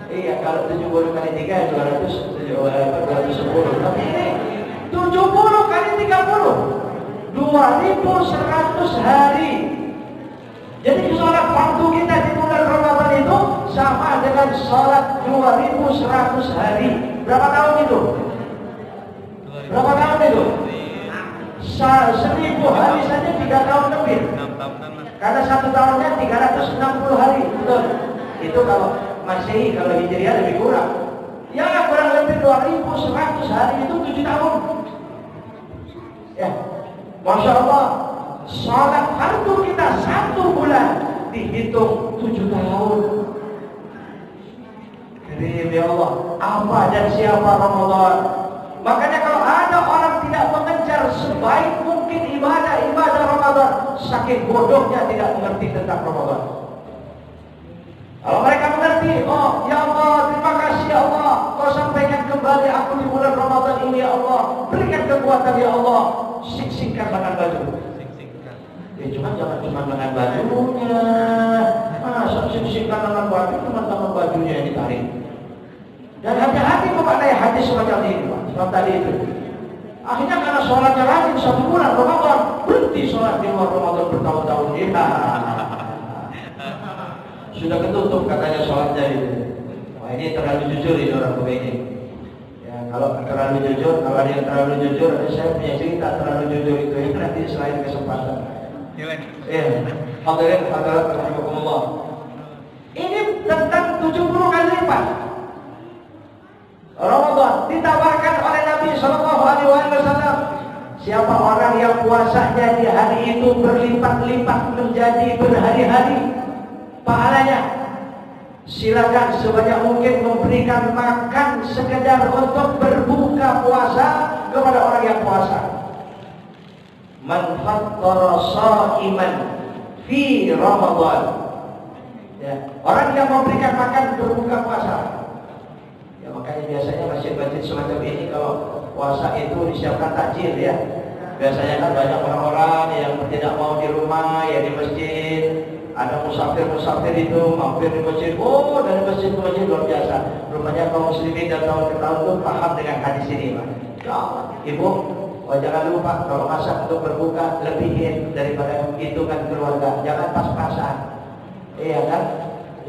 Iya, kalau 70 kali 3 210. Tapi ini 70 kali 30 2.100 hari. Jadi sholat fardu kita di bulan kemudian sholat 2100 hari. Berapa tahun itu? Berapa tahun itu? 1000 hari saja 3 tahun lebih. 6 tahunan mas. Karena 1 tahunnya 360 hari. Betul. Itu kalau Masehi, kalau Hijriah lebih kurang. Ya kurang lebih 2100 hari itu 7 tahun. Ya, Masya Allah. Sholat fardu kita 1 bulan dihitung 7 tahun. Karim ya Allah. Apa dan siapa Ramadan? Makanya kalau ada orang tidak mengejar sebaik mungkin ibadah Ramadan, saking bodohnya tidak mengerti tentang Ramadan. Kalau mereka mengerti, oh ya Allah, terima kasih ya Allah, kau sampaikan kembali aku di bulan Ramadan ini ya Allah, berikan kekuatan ya Allah, siksingkan lengan baju. Ya jangan cuma lengan bajunya, masa siksingkan lengan baju, cuma lengan bajunya yang ditarik. Dan hati-hati memaknai hadis semacam ini, Pak. Sebab tadi itu. Akhirnya karena sholatnya rajin 1 bulan Ramadan, berhenti sholat di luar Ramadan bertahun-tahun. Ya. Sudah ketutup katanya sholatnya itu. Wah ini terlalu jujur ini orang begini. Ya, kalau terlalu jujur, kalau dia terlalu jujur, saya punya cerita terlalu jujur itu ya, nanti selain kesempatan. Iya. Hadirin hadirat rahimakumullah. Ini tentang 70 kali lipat. Ramadan ditawarkan oleh Nabi Shallallahu Alaihi Wasallam. Siapa orang yang puasanya di hari itu berlipat-lipat menjadi berhari-hari pahalanya, silakan sebanyak mungkin memberikan makan sekedar untuk berbuka puasa kepada orang yang puasa. Man fattara sha'iman fi Ramadan. Ya, orang yang memberikan makan berbuka puasa. Makanya biasanya masjid-masjid semacam ini kalau puasa itu disiapkan takjil ya. Biasanya kan banyak orang-orang yang tidak mau di rumah ya di masjid. Ada musafir-musafir itu mampir di masjid. Oh dari masjid ke masjid luar biasa. Rupanya kaum muslimin dan tahun ke tahun itu paham dengan hadis ini Pak. Ya Ibu, jangan lupa kalau masak untuk berbuka lebihin daripada hitungan keluarga. Jangan pas-pasan. Iya kan?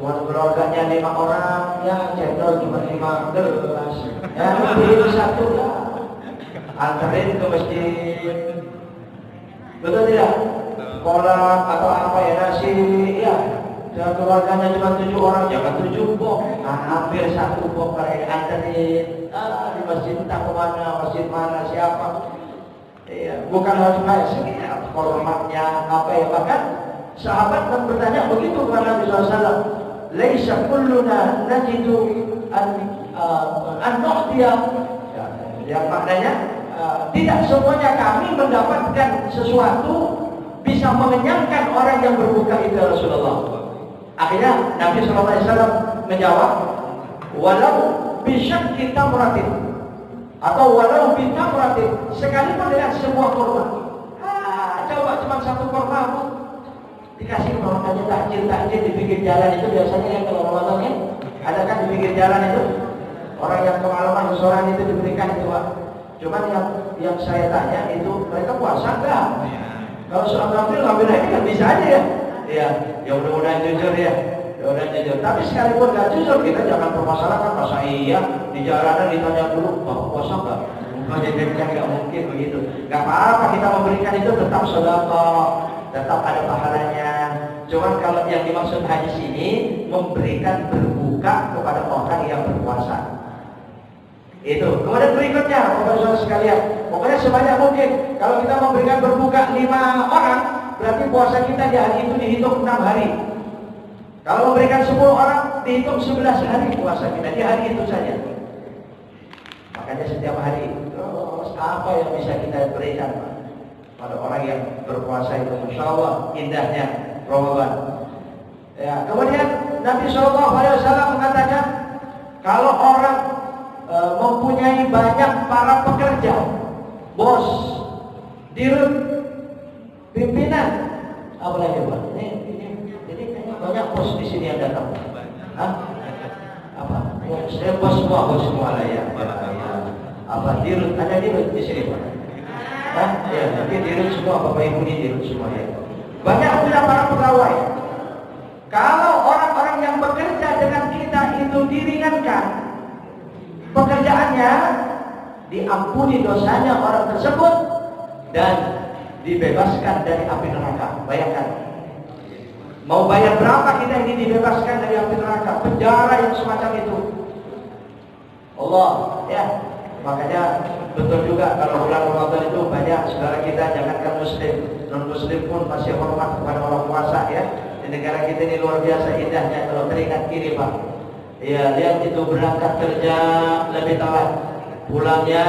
Cuma keluarganya 5 orang, ya cendol cuma 5 gelas, ya lebih 1 lah, anterin ke masjid, betul tidak? Kolak atau apa ya nasi, ya, dan keluarganya cuma 7 orang, jangan 7 box, hampir 1 box mereka anterin, di masjid entah kemana, masjid mana, siapa, ya, bukan harus kayak segini, hormatnya apa ya, bahkan sahabat kan bertanya begitu kepada Nabi SAW. Laisa kulluna najidu an-nu'tiya. Yang maknanya tidak semuanya kami mendapatkan sesuatu bisa mengenyangkan orang yang berbuka itu Rasulullah. Akhirnya Nabi SAW menjawab, walau bisyakki tamratin atau walau bitamratin, sekalipun dengan sebuah kurma. Coba cuma 1 kurma Bu, dikasih makanya takjil di pinggir jalan itu biasanya yang kalau Ramadan ya, ada kan di pinggir jalan itu orang yang kemalaman seseorang itu diberikan itu Pak. Cuman yang saya tanya itu mereka puasa enggak? Kalau soal ngambil aja kan bisa aja ya. Iya, ya mudah-mudahan jujur ya. Ya udah jujur. Tapi sekalipun nggak jujur kita jangan permasalahkan masa iya di jalanan ditanya dulu, puasa enggak? Jadi kan nggak mungkin begitu. Nggak apa-apa kita memberikan itu tetap sedekah, tetap ada pahalanya. Cuman kalau yang dimaksud hadis ini memberikan berbuka kepada orang yang berpuasa. Itu. Kemudian berikutnya, Bapak-Bapak sekalian, pokoknya sebanyak mungkin. Kalau kita memberikan berbuka 5 orang, berarti puasa kita di hari itu dihitung 6 hari. Kalau memberikan 10 orang, dihitung 11 hari puasa kita di hari itu saja. Makanya setiap hari terus apa yang bisa kita berikan pada orang yang berpuasa itu, Masya Allah indahnya Ramadan. Ya, kemudian Nabi SAW mengatakan kalau orang mempunyai banyak para pekerja, bos, dirut, pimpinan, apa lagi Pak? Ini kayaknya banyak bos di sini yang datang. Hah? Apa? Saya bos semua lah ya. Apa dirut? Ada dirut di sini Pak? Hah? Ya, tapi dirut semua, Bapak Ibu ini dirut semua ya. Banyak punya para pegawai. Kalau orang-orang yang bekerja dengan kita itu diringankan pekerjaannya, diampuni dosanya orang tersebut, dan dibebaskan dari api neraka. Bayangkan, mau bayar berapa kita ini dibebaskan dari api neraka, penjara yang semacam itu. Allah, ya. Makanya betul juga kalau bulan Ramadan itu banyak saudara kita, jangankan muslim, non muslim pun masih hormat kepada orang puasa, ya. Di negara kita ini luar biasa indahnya kalau teringat ini, Pak. Ya, lihat itu berangkat kerja lebih telat, pulangnya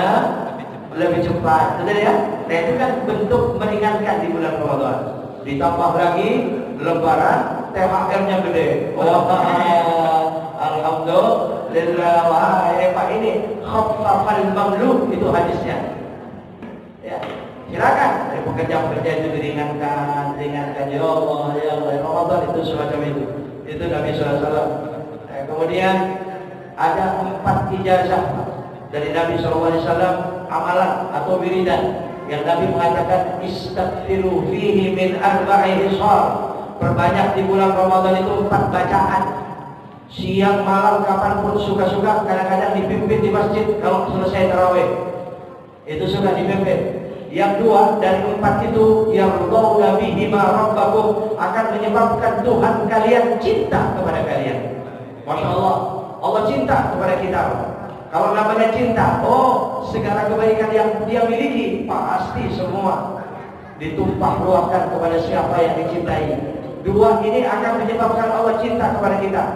lebih cepat, betul ya? Nah, itu kan bentuk meringankan di bulan Ramadan. Ditambah lagi Lebaran, THR-nya gede. Wah, alhamdulillah. Wah, Pak, ini khaffafal mamluk, itu hadisnya. Ya, silakan dari pekerja-pekerja itu diringankan, ya Allah, ya Allah. Ramadan itu semacam itu. Itu Nabi SAW. Nah, kemudian ada 4 ijazah dari Nabi SAW, amalan atau wiridan yang Nabi mengatakan istaghfiru fihi min arba'i hisar. Perbanyak di bulan Ramadan itu 4 bacaan, siang malam kapanpun suka-suka. Kadang-kadang dipimpin di masjid kalau selesai tarawih, itu suka dipimpin. Yang 2 dari 4 itu yardawna bihima rabbakum, akan menyebabkan Tuhan kalian cinta kepada kalian. Masya Allah, Allah cinta kepada kita. Kalau namanya cinta, oh, segala kebaikan yang dia miliki pasti semua ditumpah luapkan kepada siapa yang dicintai. 2 ini akan menyebabkan Allah cinta kepada kita,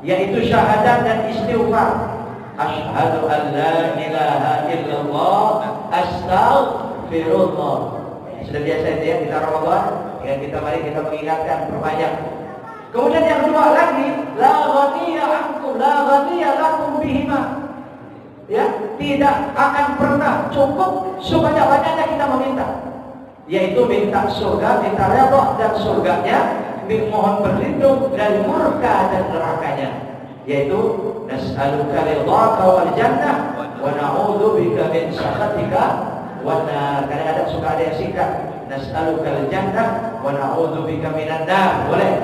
yaitu syahadat dan istighfar. Asyhadu an la ilaha illallah, astaghfirullah. Sudah biasa itu ya, kita Ramadan, ya kita mari kita mengingatkan, perbanyak. Kemudian yang 2 lagi, la ghaniya ankum, la ghaniya lakum bihima. Ya, tidak akan pernah cukup sebanyak-banyaknya kita meminta, yaitu minta surga, minta redha dan surganya, mohon berlindung dari murka dan nerakanya, yaitu nas'aluka ridhaka wal jannah wa na'udzubika min sakhatika wan nar. Kadang-kadang suka ada yang singkat, nas'aluka al jannah wa na'udzubika minan nar, boleh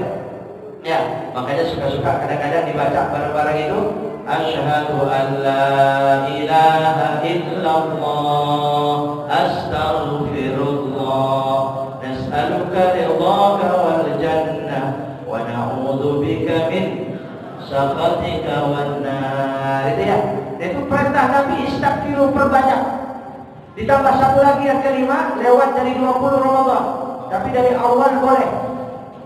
ya. Makanya suka-suka kadang-kadang dibaca bareng-bareng itu, asyhadu an la ilaha illallah, astaghfirullah, nas'aluka ridhaka wal jannah wa na'udzubika min sakhatika wan nar. Itu ya. Itu perintah Nabi, istaghfiru, perbanyak. Ditambah 1 lagi yang kelima, lewat dari 20 Ramadan. Tapi dari awal boleh.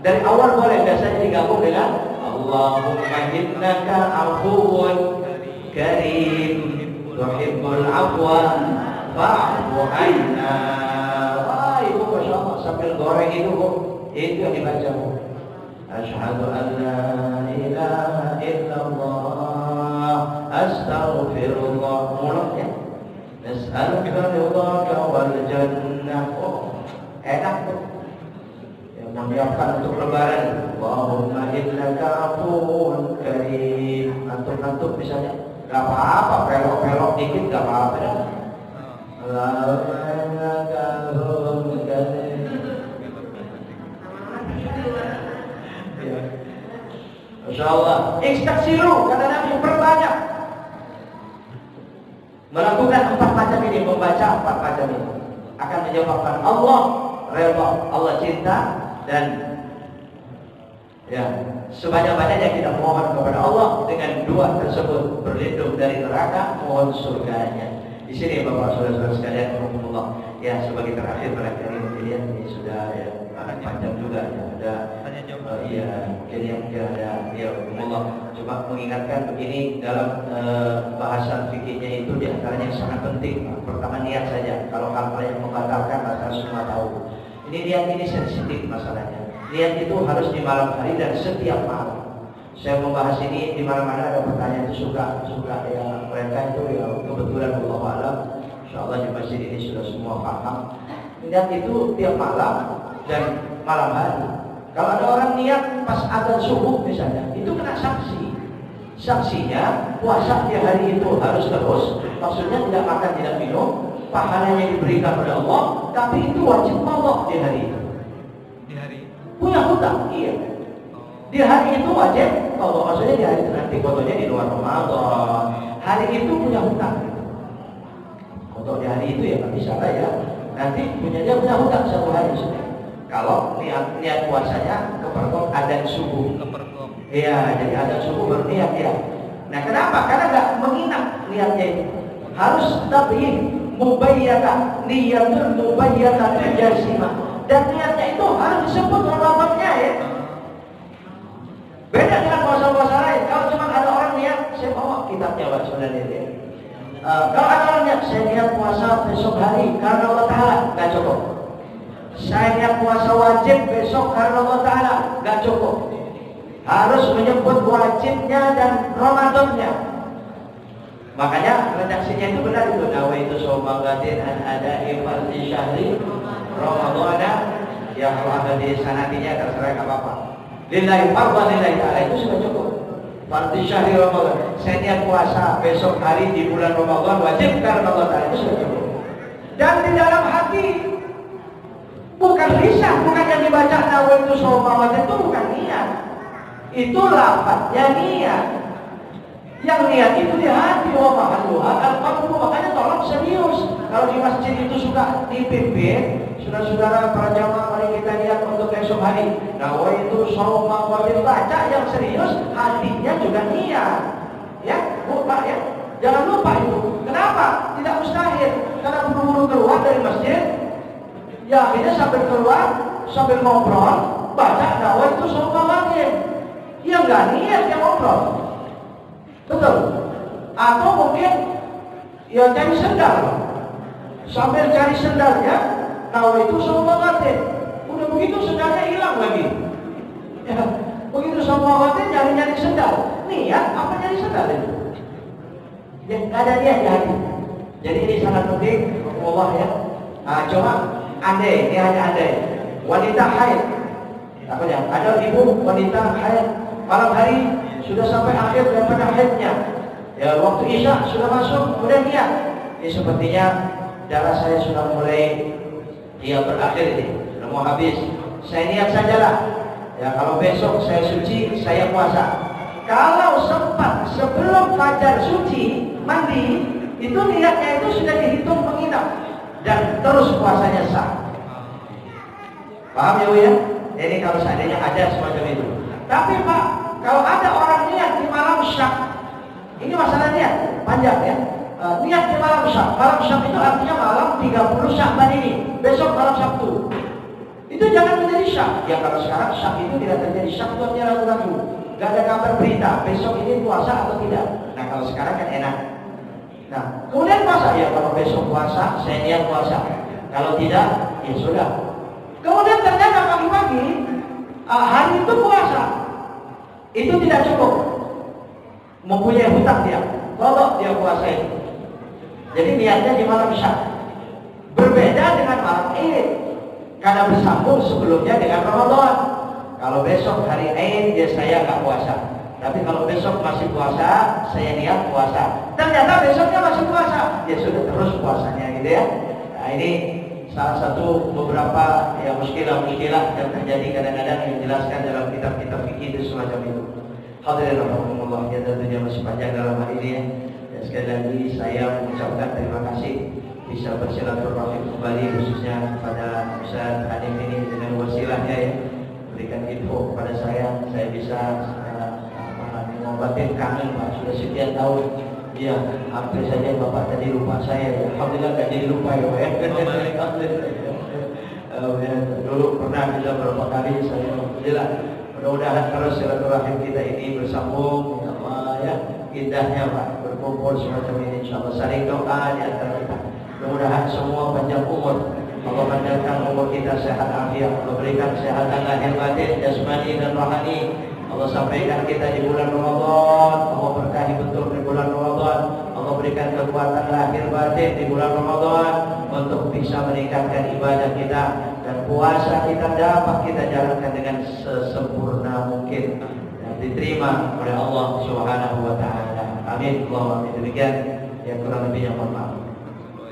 Dari awal boleh, biasanya digabung dengan Allahumma innaka afuwun karim tuhibbul afwa fa'fu anna. Wah, itu Masya Allah, sambil goreng itu kok, itu yang dibaca. Asyhadu an la ilaha illallah, astaghfirullah. Mulut ya. Nas'aluka ridhaka wal jannah. Oh, enak tuh. Menyiapkan untuk lebaran. Allahumma innaka afuwun karim. Ngantuk-ngantuk misalnya, gak apa-apa, pelok-pelok dikit gak apa-apa dah. Allahumma innaka afuwun karim. Masya Allah. Istaghfiru, kata Nabi, perbanyak. Melakukan 4 macam ini, membaca 4 macam ini akan menyebabkan Allah redha, Allah cinta, dan ya sebanyak-banyaknya kita mohon kepada Allah dengan 2 tersebut, berlindung dari neraka, mohon surganya. Di sini Bapak Saudara-saudara sekalian, alhamdulillah. Ya, sebagai terakhir barangkali mungkin ini sudah ya panjang juga ya, ada mungkin ada ya Allah. Coba mengingatkan begini, dalam bahasan fikihnya itu diantaranya yang sangat penting. Pertama, niat saja. Kalau hal-hal yang membatalkan, maka semua tahu. Ini niat ini sensitif masalahnya. Niat itu harus di malam hari dan setiap malam. Saya membahas ini di mana-mana ada pertanyaan itu suka ya, mereka itu ya kebetulan Allah alam. Insyaallah di masjid ini sudah semua paham. Niat itu tiap malam dan malam hari. Kalau ada orang niat pas adzan subuh misalnya, itu kena sanksi. Sanksinya puasa di hari itu harus terus. Maksudnya tidak makan, tidak minum. Pahalanya diberikan oleh Allah, tapi itu wajib Allah di hari itu. Di hari punya hutang, iya. Di hari itu wajib kalau maksudnya di hari itu nanti fotonya di luar Ramadan. Hari itu punya hutang. Foto di hari itu ya nggak bisa lah ya. Nanti punya hutang satu hari sudah. Kalau niat puasanya kepergok adzan subuh. Iya, jadi adzan subuh berniat ya. Nah kenapa? Karena nggak menginap niatnya itu. Harus tabyin mubayyata, niyatul mubayyata jasimah. Dan niatnya itu harus disebut Ramadannya ya. Beda dengan puasa-puasa lain. Kalau cuma ada orang niat, saya bawa kitabnya Pak sebenarnya dia. Kalau ada orang niat, saya niat puasa besok hari karena Allah Ta'ala, nggak cukup. Saya niat puasa wajib besok karena Allah Ta'ala, nggak cukup. Harus menyebut wajibnya dan Ramadannya. Makanya redaksinya itu benar itu. Nawaitu somagatin an ada'i fardhi syahri Ramadana. Ya kalau ada di sanatinya terserah nggak apa-apa. Lillahi fardhan lillahi ta'ala itu sudah cukup. Fardhi syahri Ramadan. Saya niat puasa besok hari di bulan Ramadan wajib karena Allah Ta'ala itu sudah cukup. Dan di dalam hati bukan lisan, bukan yang dibaca nawaitu somagatin itu bukan niat. Itu lafadznya niat. Yang niat itu di hati. Wa mahalluha al-qalbu. Makanya tolong serius. Kalau di masjid itu suka dipimpin, saudara-saudara para jamaah mari kita niat untuk esok hari. Nawaitu shauma qabil, baca yang serius, hatinya juga niat. Ya, lupa ya. Jangan lupa itu. Kenapa? Tidak mustahil. Karena buru-buru keluar dari masjid, ya akhirnya sambil keluar, sambil ngobrol, baca nawaitu shauma qabil. Ya enggak niat yang ngobrol. Betul. Atau mungkin ya cari sendal. Sambil cari sendalnya, nawaitu shauma qabil. Udah begitu sendalnya hilang lagi. Ya, begitu shauma qabil nyari-nyari sendal. Niat apa nyari sendal itu? Ya, enggak ada niat di hati. Jadi ini sangat penting Allah ya. Coba andai, ini hanya andai. Wanita haid. Apa ya? Ada ibu wanita haid malam hari sudah sampai akhir daripada haidnya. Ya waktu isya sudah masuk, kemudian niat. Ini sepertinya darah saya sudah mulai berakhir ini, sudah mau habis. Saya niat sajalah. Ya kalau besok saya suci, saya puasa. Kalau sempat sebelum fajar suci mandi, itu niatnya itu sudah dihitung menginap dan terus puasanya sah. Paham ya Bu ya? Ini kalau seandainya ada semacam itu. Tapi Pak, kalau ada orang niat di malam syak, ini masalah niat panjang ya. Niat di malam syak. Malam syak itu artinya malam 30 Syakban ini. Besok malam Sabtu. Itu jangan menjadi syak. Ya kalau sekarang syak itu tidak terjadi. Syak itu artinya ragu-ragu. Gak ada kabar berita besok ini puasa atau tidak. Nah kalau sekarang kan enak. Nah kemudian puasa ya, kalau besok puasa saya niat puasa. Kalau tidak ya sudah. Kemudian ternyata pagi-pagi hari itu puasa. Itu tidak cukup. Mempunyai hutang dia. Kalau dia puasa itu. Jadi niatnya di malam syak. Berbeda dengan malam Id. Karena bersambung sebelumnya dengan Ramadan. Kalau besok hari Id ya saya nggak puasa. Tapi kalau besok masih puasa, saya niat puasa. Ternyata besoknya masih puasa. Ya sudah terus puasanya gitu ya. Nah ini salah satu beberapa ya muskilah-muskilah yang terjadi kadang-kadang yang dijelaskan dalam kitab-kitab fikih itu semacam itu. Hadirin rahimakumullah, ya tentunya masih panjang dalam hal ini ya. Dan sekali lagi saya mengucapkan terima kasih bisa bersilaturahim kembali khususnya kepada Ustaz Hanif ini dengan wasilahnya ya, berikan info kepada saya bisa mengobatin kangen Pak sudah sekian tahun. Iya, hampir saja Bapak tadi lupa saya. Alhamdulillah gak jadi lupa ya Pak ya. Dulu pernah bisa berapa kali saya alhamdulillah. Mudah-mudahan terus silaturahim kita ini bersambung ya Allah ya. Indahnya Pak berkumpul semacam ini insyaallah, saling doa di antara kita. Mudah-mudahan semua panjang umur. Allah panjangkan umur kita sehat afiat. Allah berikan kesehatan lahir batin, jasmani dan rohani. Allah sampaikan kita di bulan Ramadan. Allah berkahi betul di bulan Ramadan. Allah berikan kekuatan lahir batin di bulan Ramadan untuk bisa meningkatkan ibadah kita dan puasa kita dapat kita jalankan dengan sesempurna mungkin dan diterima oleh Allah Subhanahu wa taala. Amin. Allahumma amin. Demikian yang kurang lebihnya mohon maaf.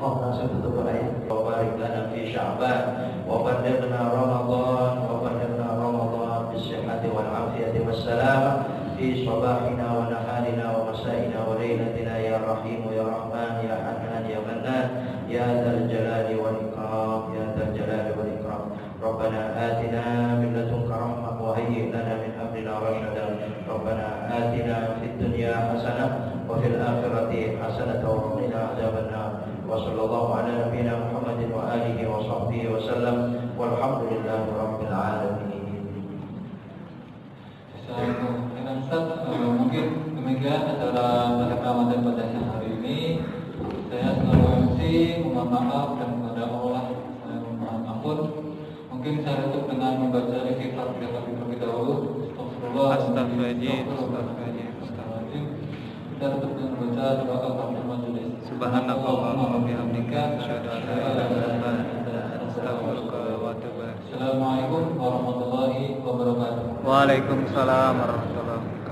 Oh, langsung tutup ayat. Wa barik lana fi Sya'ban wa ballighna Ramadan wa ballighna Ramadan bis sihhati wal afiyati was والسلامة في صباحنا ونهارنا ومسائنا وليلتنا يا رحيم يا رحمن يا حنان يا منان يا ذا الجلال والإكرام يا ذا الجلال والإكرام. ربنا آتنا من لدنك رحمة وهيئ لنا من أمرنا رشدا. ربنا آتنا في الدنيا حسنة وفي الآخرة حسنة وقنا عذاب النار. وصلى الله على نبينا محمد وآله وصحبه وسلم والحمد لله رب العالمين. Mungkin demikian acara Balik Ramadan pada siang hari ini. Saya selalu MC, mohon maaf dan kepada Allah saya mohon ampun. Mungkin saya tutup dengan membaca istighfar terlebih dahulu. Astagfirullahaladzim. Kita tutup dengan membaca doa kafaratul majelis. Subhanallah wa bihamdika asyhadu an la ilaha illa anta astaghfiruka wa atubu ilaik. Assalamualaikum warahmatullahi wabarakatuh. Waalaikumsalam warahmatullahi wabarakatuh.